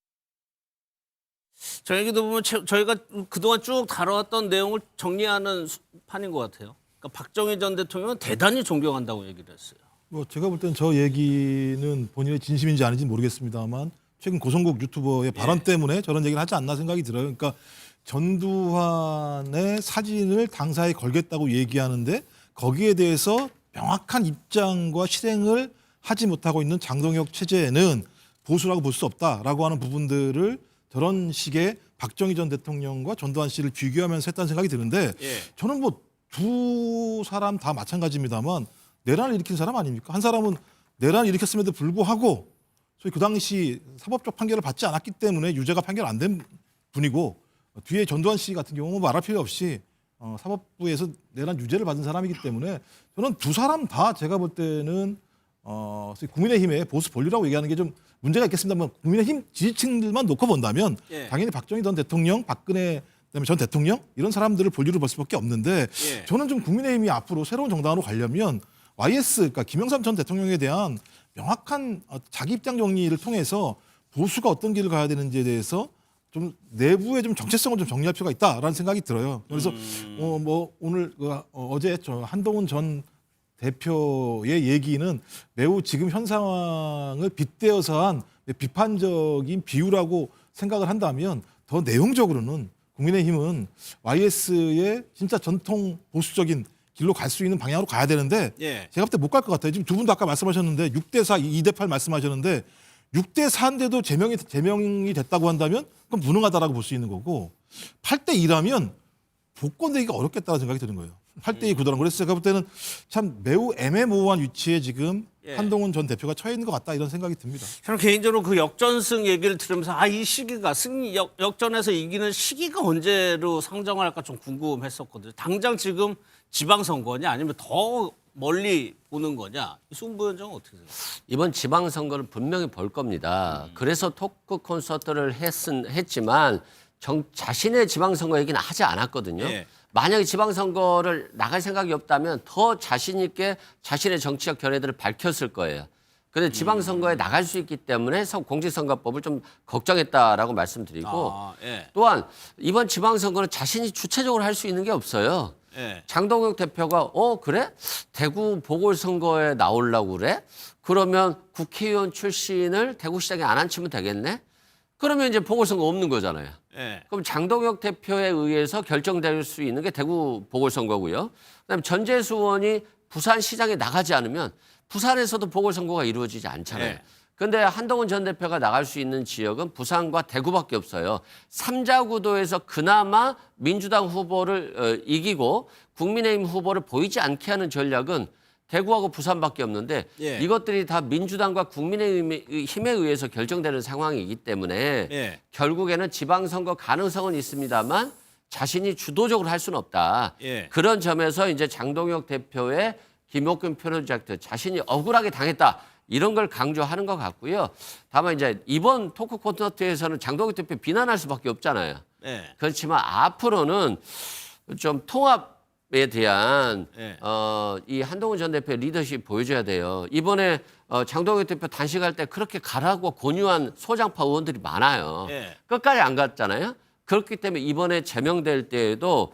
저 얘기도 보면 저희가 그동안 쭉 다뤄왔던 내용을 정리하는 판인 것 같아요. 그러니까 박정희 전 대통령은 대단히 존경한다고 얘기를 했어요. 뭐 제가 볼 때는 저 얘기는 본인의 진심인지 아닌지 모르겠습니다만 최근 고성국 유튜버의 발언 때문에 저런 얘기를 하지 않나 생각이 들어요. 그러니까 전두환의 사진을 당사에 걸겠다고 얘기하는데 거기에 대해서 명확한 입장과 실행을 하지 못하고 있는 장동혁 체제는 보수라고 볼 수 없다라고 하는 부분들을 저런 식의 박정희 전 대통령과 전두환 씨를 비교하면서 했다는 생각이 드는데 예. 저는 뭐 두 사람 다 마찬가지입니다만 내란을 일으킨 사람 아닙니까? 한 사람은 내란을 일으켰음에도 불구하고 소위 그 당시 사법적 판결을 받지 않았기 때문에 유죄가 판결 안 된 분이고 뒤에 전두환 씨 같은 경우는 말할 필요 없이 사법부에서 내란 유죄를 받은 사람이기 때문에 저는 두 사람 다 제가 볼 때는 소위 국민의힘의 보수 본류라고 얘기하는 게 좀 문제가 있겠습니다만 국민의힘 지지층들만 놓고 본다면 예. 당연히 박정희 전 대통령, 박근혜 그다음에 전 대통령 이런 사람들을 본류로 볼 수밖에 없는데 예. 저는 좀 국민의힘이 앞으로 새로운 정당으로 가려면 YS 그러니까 김영삼 전 대통령에 대한 명확한 자기 입장 정리를 통해서 보수가 어떤 길을 가야 되는지에 대해서 좀 내부의 좀 정체성을 좀 정리할 필요가 있다라는 생각이 들어요. 그래서 뭐 오늘 어제 저 한동훈 전 대표의 얘기는 매우 지금 현 상황을 빗대어서 한 비판적인 비유라고 생각을 한다면 더 내용적으로는 국민의힘은 YS의 진짜 전통 보수적인 길로 갈 수 있는 방향으로 가야 되는데 예. 제가 볼 때 못 갈 것 같아요. 지금 두 분도 아까 말씀하셨는데 6대 4, 2대 8 말씀하셨는데 6대 4인데도 제명이 됐다고 한다면 그럼 무능하다라고 볼 수 있는 거고 8대 2라면 복권되기가 어렵겠다는 생각이 드는 거예요. 8대 2 구도랑 그래서 제가 볼 때는 참 매우 애매모호한 위치에 지금 예. 한동훈 전 대표가 처해 있는 것 같다 이런 생각이 듭니다. 저는 개인적으로 그 역전승 얘기를 들으면서 이 시기가 역전에서 이기는 시기가 언제로 상정할까 좀 궁금했었거든요. 당장 지금 지방선거냐 아니면 더 멀리 보는 거냐? 이승훈 부위원장은 어떻게 생각하세요? 이번 지방선거를 분명히 볼 겁니다. 그래서 토크 콘서트를 했지만 자신의 지방선거 얘기는 하지 않았거든요. 예. 만약에 지방선거를 나갈 생각이 없다면 더 자신 있게 자신의 정치적 견해들을 밝혔을 거예요. 그런데 지방선거에 나갈 수 있기 때문에 공직선거법을 좀 걱정했다라고 말씀드리고 예. 또한 이번 지방선거는 자신이 주체적으로 할 수 있는 게 없어요. 예. 장동혁 대표가 그래? 대구 보궐선거에 나오려고 그래? 그러면 국회의원 출신을 대구시장에 안 앉히면 되겠네? 그러면 이제 보궐선거 없는 거잖아요. 예. 그럼 장동혁 대표에 의해서 결정될 수 있는 게 대구 보궐선거고요. 그다음에 전재수 의원이 부산시장에 나가지 않으면 부산에서도 보궐선거가 이루어지지 않잖아요. 네. 그런데 한동훈 전 대표가 나갈 수 있는 지역은 부산과 대구밖에 없어요. 3자 구도에서 그나마 민주당 후보를 이기고 국민의힘 후보를 보이지 않게 하는 전략은 대구하고 부산밖에 없는데 예. 이것들이 다 민주당과 국민의힘에 의해서 결정되는 상황이기 때문에 예. 결국에는 지방선거 가능성은 있습니다만 자신이 주도적으로 할 수는 없다. 예. 그런 점에서 이제 장동혁 대표의 김옥균 프로젝트 자신이 억울하게 당했다. 이런 걸 강조하는 것 같고요. 다만 이제 이번 토크 콘서트에서는 장동혁 대표 비난할 수밖에 없잖아요. 예. 그렇지만 앞으로는 좀 통합에 대한 예. 이 한동훈 전 대표의 리더십 보여줘야 돼요. 이번에 장동혁 대표 단식할 때 그렇게 가라고 권유한 소장파 의원들이 많아요. 예. 끝까지 안 갔잖아요. 그렇기 때문에 이번에 제명될 때에도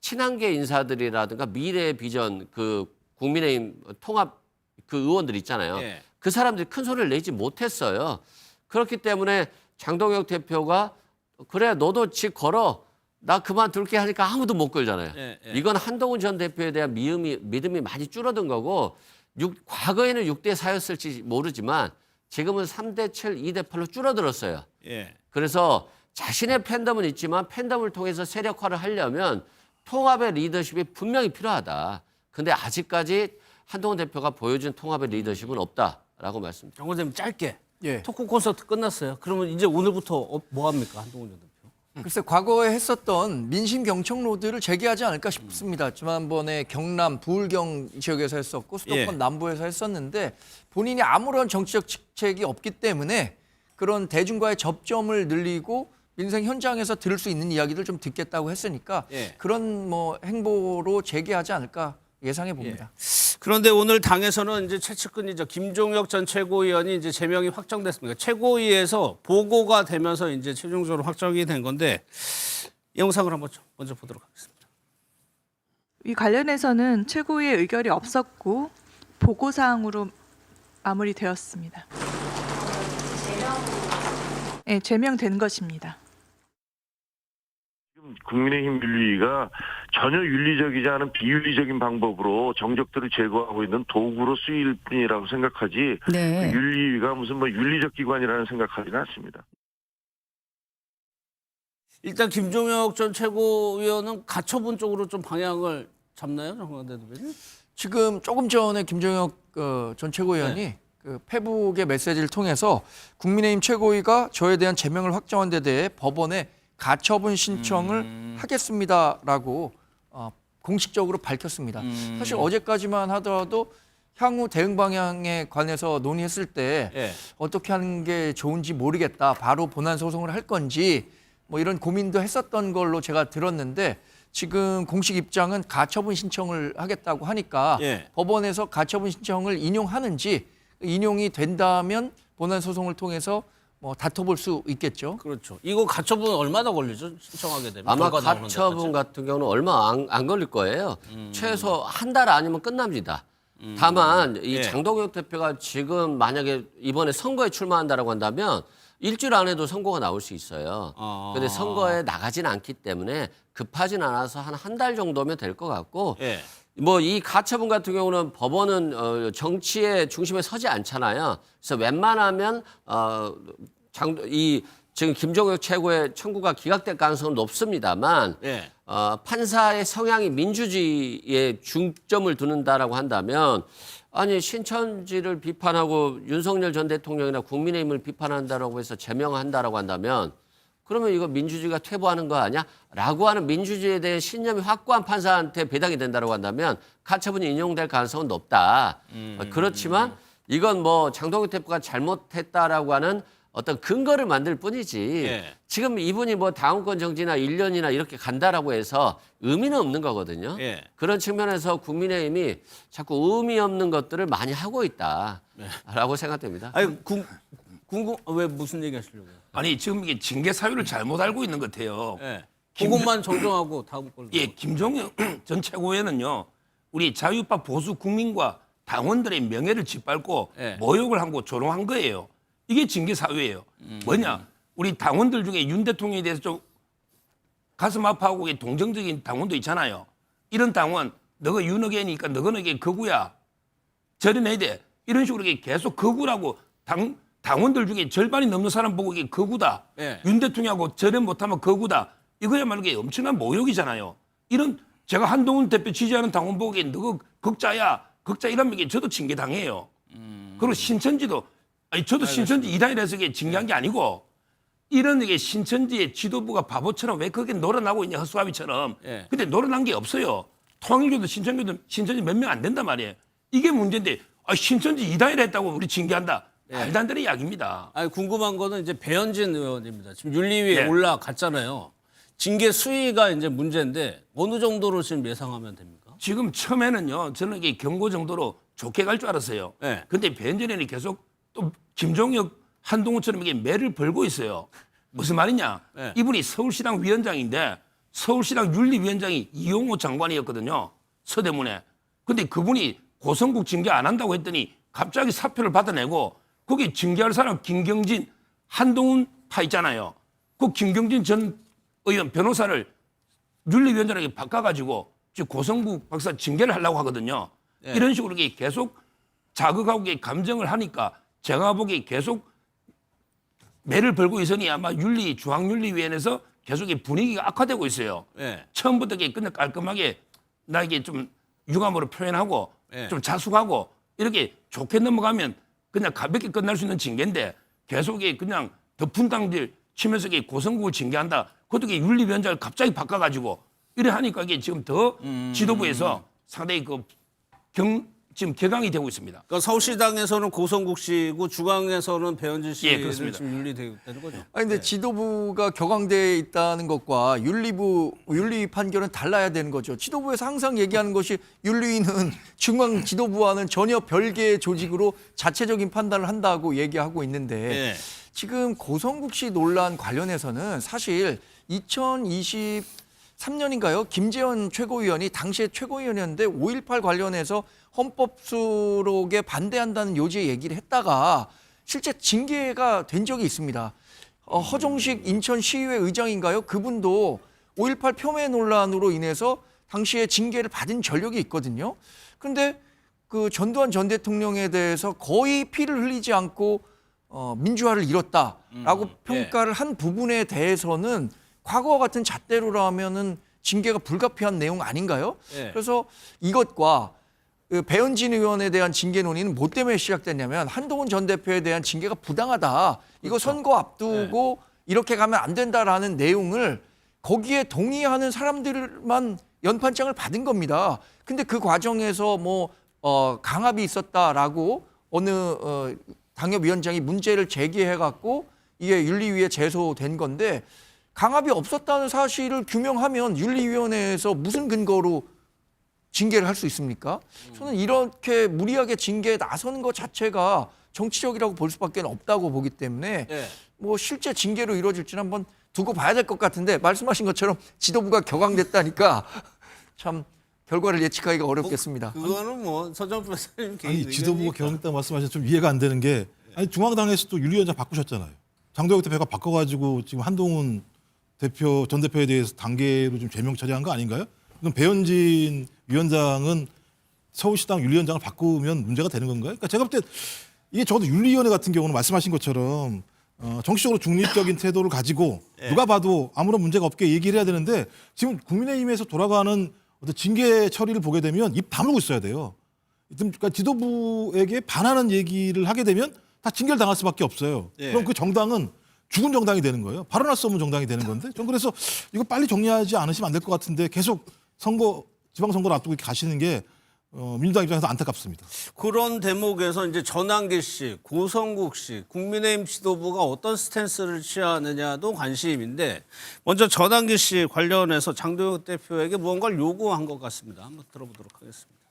친한계 인사들이라든가 미래의 비전 그 국민의힘 통합 그 의원들 있잖아요. 예. 그 사람들이 큰 소리를 내지 못했어요. 그렇기 때문에 장동혁 대표가 그래 너도 집 걸어 나 그만둘게 하니까 아무도 못 걸잖아요. 예, 예. 이건 한동훈 전 대표에 대한 믿음이 많이 줄어든 거고 과거에는 6대 4였을지 모르지만 지금은 3대 7, 2대 8로 줄어들었어요. 예. 그래서 자신의 팬덤은 있지만 팬덤을 통해서 세력화를 하려면 통합의 리더십이 분명히 필요하다. 근데 아직까지 한동훈 대표가 보여준 통합의 리더십은 없다라고 말씀드립니다. 정 원장님 짧게. 예. 토크 콘서트 끝났어요. 그러면 이제 오늘부터 뭐 합니까, 한동훈 전 대표? 글쎄 과거에 했었던 민심 경청로드를 재개하지 않을까 싶습니다. 지난번에 경남 부울경 지역에서 했었고 수도권 예. 남부에서 했었는데 본인이 아무런 정치적 직책이 없기 때문에 그런 대중과의 접점을 늘리고 민생 현장에서 들을 수 있는 이야기들 좀 듣겠다고 했으니까 예. 그런 뭐 행보로 재개하지 않을까 예상해 봅니다. 그런데 오늘 당에서는 이제 최측근이죠. 김종혁 전 최고위원이 이제 제명이 확정됐습니다. 최고위에서 보고가 되면서 이제 최종적으로 확정이 된 건데 이 영상을 한번 먼저 보도록 하겠습니다. 이 관련해서는 최고위의 의결이 없었고 보고사항으로 마무리되었습니다. 네, 제명된 것입니다. 국민의힘 윤리위가 전혀 윤리적이지 않은 비윤리적인 방법으로 정적들을 제거하고 있는 도구로 쓰일 뿐이라고 생각하지 네. 그 윤리위가 무슨 뭐 윤리적 기관이라는 생각하지는 않습니다. 일단 김종혁 전 최고위원은 가처분 쪽으로 좀 방향을 잡나요, 정광대 대표님? 지금 조금 전에 김종혁 전 최고위원이 그 페북의 메시지를 통해서 국민의힘 최고위가 저에 대한 제명을 확정한 데 대해 법원에 가처분 신청을 하겠습니다라고 공식적으로 밝혔습니다. 사실 어제까지만 하더라도 향후 대응 방향에 관해서 논의했을 때 예. 어떻게 하는 게 좋은지 모르겠다. 바로 본안 소송을 할 건지 뭐 이런 고민도 했었던 걸로 제가 들었는데 지금 공식 입장은 가처분 신청을 하겠다고 하니까 예. 법원에서 가처분 신청을 인용하는지 인용이 된다면 본안 소송을 통해서 뭐 다퉈볼 수 있겠죠. 그렇죠. 이거 가처분 얼마나 걸리죠? 신청하게 되면. 아마 결과 나오는 가처분 데까지? 같은 경우는 얼마 안 걸릴 거예요. 최소 한 달 아니면 끝납니다. 다만 이 예. 장동혁 대표가 지금 만약에 이번에 선거에 출마한다라고 한다면 일주일 안에도 선거가 나올 수 있어요. 근데 선거에 나가진 않기 때문에 급하진 않아서 한 달 정도면 될 것 같고 예. 뭐 이 가처분 같은 경우는 법원은 정치의 중심에 서지 않잖아요. 그래서 웬만하면 지금 김종혁 최고의 청구가 기각될 가능성은 높습니다만 예. 판사의 성향이 민주주의에 중점을 두는다라고 한다면 아니 신천지를 비판하고 윤석열 전 대통령이나 국민의힘을 비판한다라고 해서 제명한다라고 한다면 그러면 이거 민주주의가 퇴보하는 거 아니야? 라고 하는 민주주의에 대한 신념이 확고한 판사한테 배당이 된다라고 한다면 가처분이 인용될 가능성은 높다. 그렇지만 이건 뭐 장동혁 대표가 잘못했다라고 하는 어떤 근거를 만들 뿐이지 예. 지금 이분이 뭐 다음권 정지나 1년이나 이렇게 간다라고 해서 의미는 없는 거거든요. 예. 그런 측면에서 국민의힘이 자꾸 의미 없는 것들을 많이 하고 있다라고 생각됩니다. 아니 왜 무슨 얘기 하시려고요? 아니 지금 이게 징계 사유를 잘못 알고 있는 것 같아요. 예. 그것만 정정하고 다음 걸. 예, 김종혁 전 최고위원은요, 우리 자유파 보수 국민과 당원들의 명예를 짓밟고 예. 모욕을 하고 조롱한 거예요. 이게 징계 사유예요. 뭐냐? 우리 당원들 중에 윤 대통령에 대해서 좀 가슴 아파하고 동정적인 당원도 있잖아요. 이런 당원, 너가 윤어게니까 너거너게 거구야. 저려내야 돼. 이런 식으로 계속 거구라고 당원들 중에 절반이 넘는 사람 보고 이게 거구다. 예. 윤 대통령하고 절연 못하면 거구다. 이거야말로 이게 엄청난 모욕이잖아요. 이런 제가 한동훈 대표 지지하는 당원 보고 너가 극자야. 극자 이러면 이게 저도 징계당해요. 그리고 신천지도 아니 저도 신천지 이단이라서 이게 징계한 게 아니고 이런 이게 신천지의 지도부가 바보처럼 왜 그렇게 놀아나고 있냐 허수아비처럼. 예. 근데 놀아난 게 없어요. 통일교도 신천지 몇 명 안 된단 말이에요. 이게 문제인데 신천지 이단이라 했다고 우리 징계한다. 말도 안 되는 이야기입니다. 아니 궁금한 거는 이제 배현진 의원입니다. 지금 윤리위에 예. 올라갔잖아요. 징계 수위가 이제 문제인데 어느 정도로 지금 예상하면 됩니까? 지금 처음에는요, 저는 이게 경고 정도로 좋게 갈 줄 알았어요. 네. 근데 배현진 의원이 계속 또 김종혁, 한동훈처럼 이게 매를 벌고 있어요. 무슨 말이냐? 네. 이분이 서울시당 위원장인데 서울시당 윤리위원장이 이용호 장관이었거든요. 서대문에. 근데 그분이 고성국 징계 안 한다고 했더니 갑자기 사표를 받아내고 거기 징계할 사람 김경진, 한동훈 파 있잖아요. 그 김경진 전 의원 변호사를 윤리위원장에게 바꿔가지고 지금 고성국 박사 징계를 하려고 하거든요. 네. 이런 식으로 이게 계속 자극하고 이게 감정을 하니까 제가 보기에 계속 매를 벌고 있으니 아마 중앙윤리위원회에서 계속 이 분위기가 악화되고 있어요. 네. 처음부터 이게 끝내 깔끔하게 나에게 좀 유감으로 표현하고 네. 좀 자숙하고 이렇게 좋게 넘어가면 그냥 가볍게 끝날 수 있는 징계인데 계속 이게 그냥 덮은 당들 치면서 이게 고성국을 징계한다. 그것도 이게 윤리위원장을 갑자기 바꿔가지고 이래 하니까 이게 지금 더 지도부에서 상당히 지금 격앙이 되고 있습니다. 그러니까 서울시당에서는 고성국 씨고 중앙에서는 배현진 씨를 예, 그렇습니다. 지금 윤리되는 거죠. 아니 근데 지도부가 격앙돼 있다는 것과 윤리 판결은 달라야 되는 거죠. 지도부에서 항상 얘기하는 것이 윤리위는 중앙 지도부와는 전혀 별개의 조직으로 자체적인 판단을 한다고 얘기하고 있는데 예. 지금 고성국 씨 논란 관련해서는 사실 2023년인가요? 김재현 최고위원이 당시에 최고위원이었는데 5.18 관련해서 헌법 수록에 반대한다는 요지의 얘기를 했다가 실제 징계가 된 적이 있습니다. 허정식 인천시의회 의장인가요? 그분도 5.18 폄훼 논란으로 인해서 당시에 징계를 받은 전력이 있거든요. 그런데 그 전두환 전 대통령에 대해서 거의 피를 흘리지 않고 민주화를 이뤘다라고 평가를 한 부분에 대해서는 과거와 같은 잣대로라면은 징계가 불가피한 내용 아닌가요? 예. 그래서 이것과 그 배현진 의원에 대한 징계 논의는 뭐 때문에 시작됐냐면 한동훈 전 대표에 대한 징계가 부당하다. 이거 선거 앞두고 이렇게 가면 안 된다라는 내용을 거기에 동의하는 사람들만 연판장을 받은 겁니다. 근데 그 과정에서 강압이 있었다라고 어느 당협위원장이 문제를 제기해갖고 이게 윤리위에 제소된 건데 강압이 없었다는 사실을 규명하면 윤리위원회에서 무슨 근거로 징계를 할 수 있습니까? 저는 이렇게 무리하게 징계에 나서는 것 자체가 정치적이라고 볼 수밖에 없다고 보기 때문에 예. 실제 징계로 이루어질지는 한번 두고 봐야 될 것 같은데 말씀하신 것처럼 지도부가 격앙됐다니까 참 결과를 예측하기가 어렵겠습니다. 그거는 서정표 선생님 개인 아니 지도부가 의견이니까. 경험했다고 말씀하셔서 좀 이해가 안 되는 게 아니 중앙당에서 또 윤리위원장 바꾸셨잖아요. 장도혁 대표가 바꿔가지고 지금 한동훈 전 대표에 대해서 단계로 좀 제명 처리한 거 아닌가요? 그럼 배현진 위원장은 서울시당 윤리위원장을 바꾸면 문제가 되는 건가요? 그러니까 제가 볼 때 이게 적어도 윤리위원회 같은 경우는 말씀하신 것처럼 정치적으로 중립적인 태도를 가지고 누가 봐도 아무런 문제가 없게 얘기를 해야 되는데 지금 국민의힘에서 돌아가는 어떤 징계 처리를 보게 되면 입 다물고 있어야 돼요. 그러니까 지도부에게 반하는 얘기를 하게 되면 다 징계를 당할 수밖에 없어요. 예. 그럼 그 정당은 죽은 정당이 되는 거예요. 발언할 수 없는 정당이 되는 건데 전 그래서 이거 빨리 정리하지 않으시면 안 될 것 같은데 계속 지방선거를 앞두고 이렇게 가시는 게 민주당 입장에서 안타깝습니다. 그런 대목에서 이제 전환기 씨, 고성국 씨, 국민의힘 지도부가 어떤 스탠스를 취하느냐도 관심인데 먼저 전환기 씨 관련해서 장도혁 대표에게 무언가를 요구한 것 같습니다. 한번 들어보도록 하겠습니다.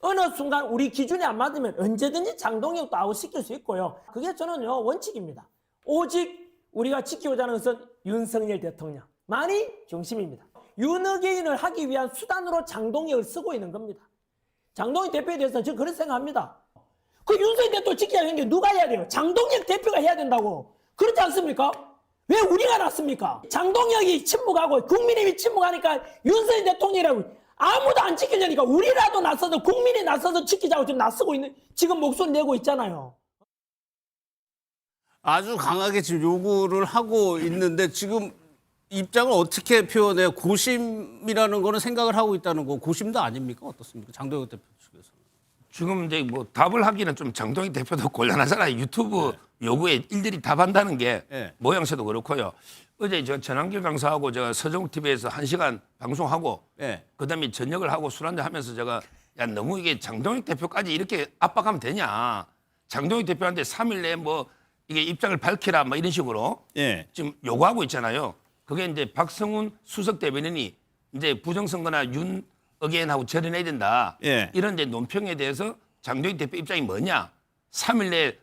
어느 순간 우리 기준에 안 맞으면 언제든지 장동혁도 아웃시킬 수 있고요. 그게 저는요 원칙입니다. 오직 우리가 지키고자 하는 것은 윤석열 대통령만이 중심입니다. 윤어게인을 하기 위한 수단으로 장동혁을 쓰고 있는 겁니다. 장동혁 대표에 대해서는 저는 그렇게 생각합니다. 그 윤석열 대통령 지켜야 하는 게 누가 해야 돼요? 장동혁 대표가 해야 된다고. 그렇지 않습니까? 왜 우리가 났습니까? 장동혁이 침묵하고 국민의힘이 침묵하니까 윤석열 대통령이라고 아무도 안 지키려니까 우리라도 나서서 국민이 나서서 지키자고 지금 나서고 있는 지금 목소리 내고 있잖아요. 아주 강하게 지금 요구를 하고 있는데 지금 입장을 어떻게 표현해요? 고심이라는 거는 생각을 하고 있다는 거 고심도 아닙니까? 어떻습니까? 장도혁 대표 측에서. 지금 이제 답을 하기는 좀 장동희 대표도 곤란하잖아요. 유튜브 요구에 일일이 답한다는 게 모양새도 그렇고요. 어제 저 전한길 강사하고 제가 서정욱 TV에서 1시간 방송하고 그다음에 저녁을 하고 술 한잔 하면서 제가 야 너무 이게 장동혁 대표까지 이렇게 압박하면 되냐. 장동혁 대표한테 3일 내에 뭐 이게 입장을 밝히라 뭐 이런 식으로 예. 지금 요구하고 있잖아요. 그게 이제 박성훈 수석 대변인이 이제 부정선거나 윤 의견하고 절연해야 된다. 예. 이런 이제 논평에 대해서 장동혁 대표 입장이 뭐냐. 3일 내에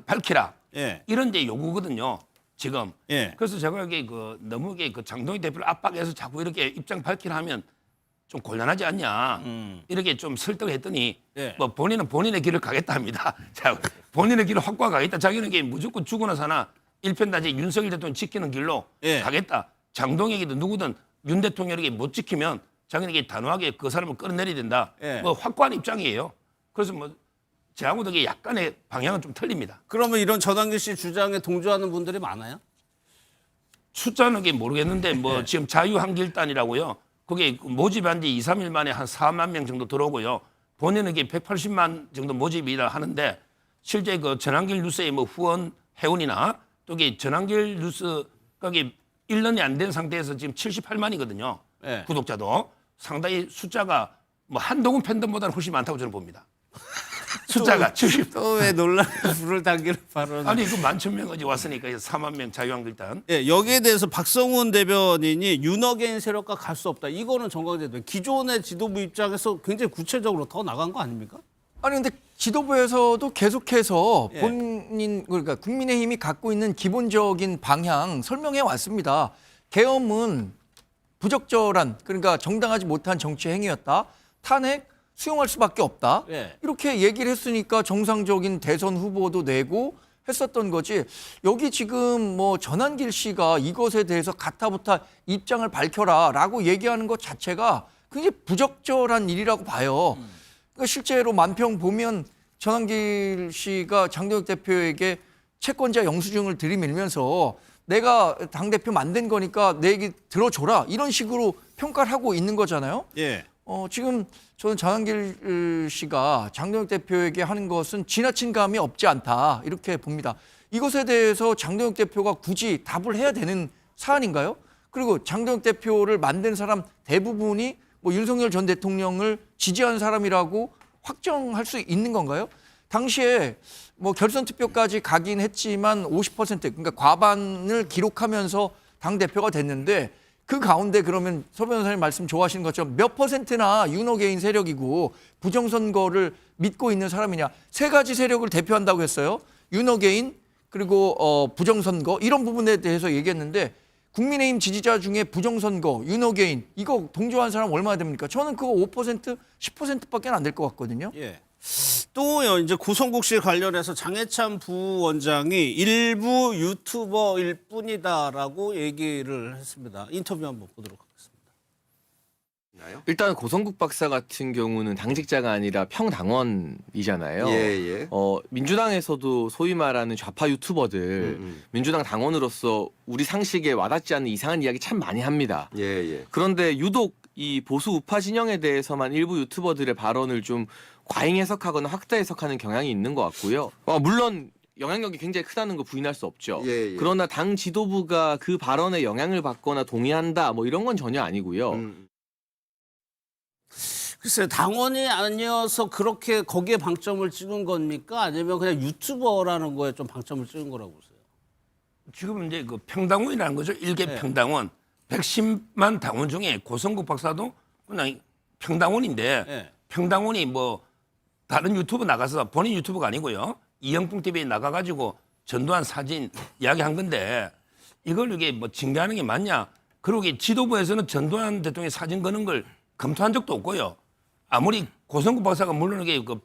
밝히라. 예. 이런 이제 요구거든요. 지금. 예. 그래서 제가 이게 너무 이게 장동혁 대표를 압박해서 자꾸 이렇게 입장 밝히라 하면 좀 곤란하지 않냐. 이렇게 좀 설득을 했더니 예. 뭐 본인은 본인의 길을 가겠다 합니다. 자, 본인의 길을 확고하게 가겠다. 자기는 이게 무조건 죽거나 사나 일편단지 윤석열 대통령 지키는 길로 예. 가겠다. 장동혁이든 누구든 윤 대통령에게 못 지키면 자기는 이게 단호하게 그 사람을 끌어내려야 된다. 예. 뭐 확고한 입장이에요. 그래서 뭐 저하고도 이게 약간의 방향은 좀 틀립니다. 그러면 이런 전환길 씨 주장에 동조하는 분들이 많아요? 숫자는 게 모르겠는데 뭐 지금 자유한길단이라고요. 거기 모집한 지 2, 3일 만에 한 4만 명 정도 들어오고요. 본인은 이게 180만 정도 모집이라 하는데 실제 그 전환길 뉴스의 뭐 후원 회원이나 또 이게 전환길 뉴스 거기 1년이 안 된 상태에서 지금 78만이거든요. 예. 구독자도 상당히 숫자가 뭐 한동훈 팬덤보다는 훨씬 많다고 저는 봅니다. 숫자가 70. 또 왜 논란에 불을 당기는 발언? 아니 그 11,000명 어제 왔으니까 4만 명 자유한길단. 예, 여기에 대해서 박성훈 대변인이 윤어게인 세력과 갈 수 없다. 이거는 정광재 대표 기존의 지도부 입장에서 굉장히 구체적으로 더 나간 거 아닙니까? 아니 근데 지도부에서도 계속해서 예. 본인 그러니까 국민의힘이 갖고 있는 기본적인 방향 설명해 왔습니다. 계엄은 부적절한 그러니까 정당하지 못한 정치 행위였다. 탄핵 수용할 수밖에 없다. 예. 이렇게 얘기를 했으니까 정상적인 대선 후보도 내고 했었던 거지. 여기 지금 뭐 전환길 씨가 이것에 대해서 가타부타 입장을 밝혀라라고 얘기하는 것 자체가 굉장히 부적절한 일이라고 봐요. 그러니까 실제로 만평 보면 전환길 씨가 장동혁 대표에게 채권자 영수증을 들이밀면서 내가 당대표 만든 거니까 내 얘기 들어줘라 이런 식으로 평가를 하고 있는 거잖아요. 예. 지금 저는 전환길 씨가 장동혁 대표에게 하는 것은 지나친 감이 없지 않다 이렇게 봅니다. 이것에 대해서 장동혁 대표가 굳이 답을 해야 되는 사안인가요? 그리고 장동혁 대표를 만든 사람 대부분이 뭐 윤석열 전 대통령을 지지하는 사람이라고 확정할 수 있는 건가요? 당시에 뭐 결선 투표까지 가긴 했지만 50% 그러니까 과반을 기록하면서 당 대표가 됐는데 그 가운데 그러면 서 변호사님 말씀 좋아하시는 것처럼 몇 퍼센트나 윤어게인 세력이고 부정선거를 믿고 있는 사람이냐. 세 가지 세력을 대표한다고 했어요. 윤어게인 그리고 부정선거 이런 부분에 대해서 얘기했는데 국민의힘 지지자 중에 부정선거, 윤어게인 이거 동조한 사람 얼마나 됩니까? 저는 그거 5%, 10%밖에 안 될 것 같거든요. 예. 또요 이제 구성국실 관련해서 장해찬 부원장이 일부 유튜버일 뿐이다라고 얘기를 했습니다. 인터뷰 한번 보도록 하겠습니다. 일단 고성국 박사 같은 경우는 당직자가 아니라 평당원이잖아요. 예. 민주당에서도 소위 말하는 좌파 유튜버들 민주당 당원으로서 우리 상식에 와닿지 않는 이상한 이야기 참 많이 합니다. 예. 그런데 유독 이 보수 우파 진영에 대해서만 일부 유튜버들의 발언을 좀 과잉 해석하거나 확대 해석하는 경향이 있는 것 같고요. 물론 영향력이 굉장히 크다는 거 부인할 수 없죠. 예. 그러나 당 지도부가 그 발언에 영향을 받거나 동의한다 뭐 이런 건 전혀 아니고요. 글쎄요, 당원이 아니어서 그렇게 거기에 방점을 찍은 겁니까? 아니면 그냥 유튜버라는 거에 좀 방점을 찍은 거라고 보세요? 지금 이제 그 평당원이라는 거죠. 일개 네. 평당원. 110만 당원 중에 고성국 박사도 그냥 평당원인데 네. 평당원이 뭐 다른 유튜브 나가서 본인 유튜브가 아니고요. 이영풍 TV에 나가가지고 전두환 사진 이야기한 건데 이걸 이게 뭐 징계하는 게 맞냐? 그리고 이 지도부에서는 전두환 대통령의 사진 거는 걸 검토한 적도 없고요. 아무리 고성국 박사가 물론 이게 그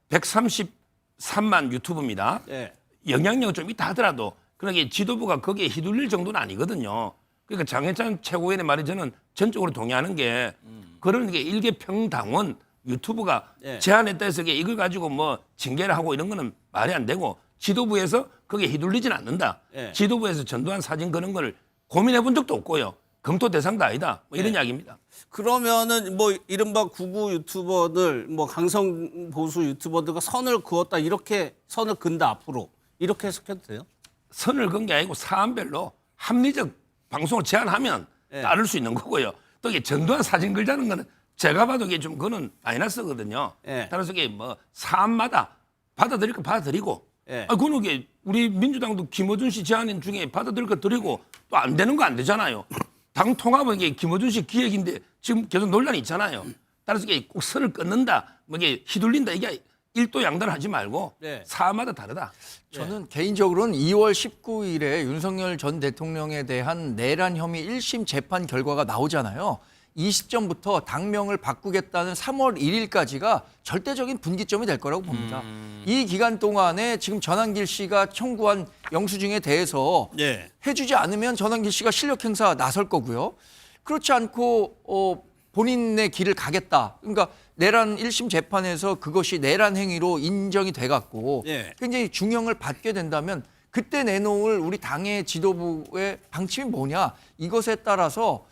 133만 유튜브입니다. 네. 영향력은 좀 있다 하더라도 그러니까 지도부가 거기에 휘둘릴 정도는 아니거든요. 그러니까 장해찬 최고위원의 말이 저는 전적으로 동의하는 게 그런 게 일개 평당원 유튜브가 예. 제안했다 해서 이걸 가지고 뭐 징계를 하고 이런 거는 말이 안 되고 지도부에서 거기에 휘둘리지는 않는다. 예. 지도부에서 전두환 사진 그런 거를 고민해 본 적도 없고요. 검토 대상도 아니다. 뭐 이런 예. 이야기입니다. 그러면은 뭐 이른바 구구 유튜버들, 뭐 강성 보수 유튜버들과 선을 그었다 이렇게 선을 근다 앞으로 이렇게 해석해도 돼요? 선을 그은 게 아니고 사안별로 합리적 방송을 제안하면 예. 따를 수 있는 거고요. 또 이게 전두환 사진 걸자는 거는 제가 봐도 이게 좀 그거는 마이너스거든요. 예. 따라서 이게 뭐 사안마다 받아들일 거 받아들이고, 예. 그거는 이게 우리 민주당도 김어준 씨 제안 중에 받아들일 거 드리고 또 안 되는 거 안 되잖아요. 당 통합은 이게 김어준 씨 기획인데 지금 계속 논란이 있잖아요. 따라서 이게 꼭 선을 끊는다, 뭐 이게 휘둘린다, 이게 일도 양단하지 말고 네. 사안마다 다르다. 저는 개인적으로는 2월 19일에 윤석열 전 대통령에 대한 내란 혐의 1심 재판 결과가 나오잖아요. 이 시점부터 당명을 바꾸겠다는 3월 1일까지가 절대적인 분기점이 될 거라고 봅니다. 이 기간 동안에 지금 전한길 씨가 청구한 영수증에 대해서 네. 해주지 않으면 전한길 씨가 실력 행사 나설 거고요. 그렇지 않고 본인의 길을 가겠다. 그러니까 내란 1심 재판에서 그것이 내란 행위로 인정이 돼갖고 예. 굉장히 중형을 받게 된다면 그때 내놓을 우리 당의 지도부의 방침이 뭐냐. 이것에 따라서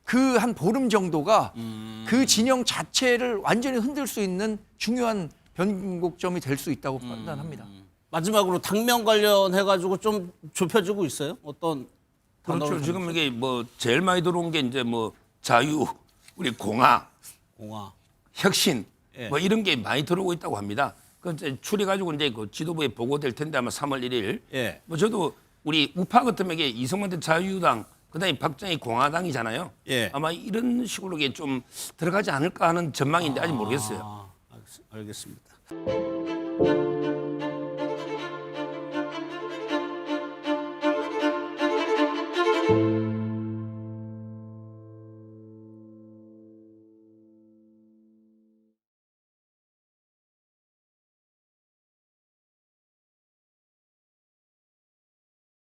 그 한 보름 정도가 그 진영 자체를 완전히 흔들 수 있는 중요한 변곡점이 될 수 있다고 판단합니다. 마지막으로 당명 관련해가지고 좀 좁혀지고 있어요? 어떤 그렇죠. 단어를 지금 이게 뭐 제일 많이 들어온 게 이제 뭐 자유, 우리 공화, 공화. 혁신 예. 뭐 이런 게 많이 들어오고 있다고 합니다. 그 이제 추려가지고 이제 그 지도부에 보고될 텐데 아마 3월 1일. 예. 뭐 저도 우리 우파 같으면 이게 이승만 자유당, 그다음에 박정희 공화당이잖아요. 예. 아마 이런 식으로 이게 좀 들어가지 않을까 하는 전망인데 아직 모르겠어요. 알겠습니다.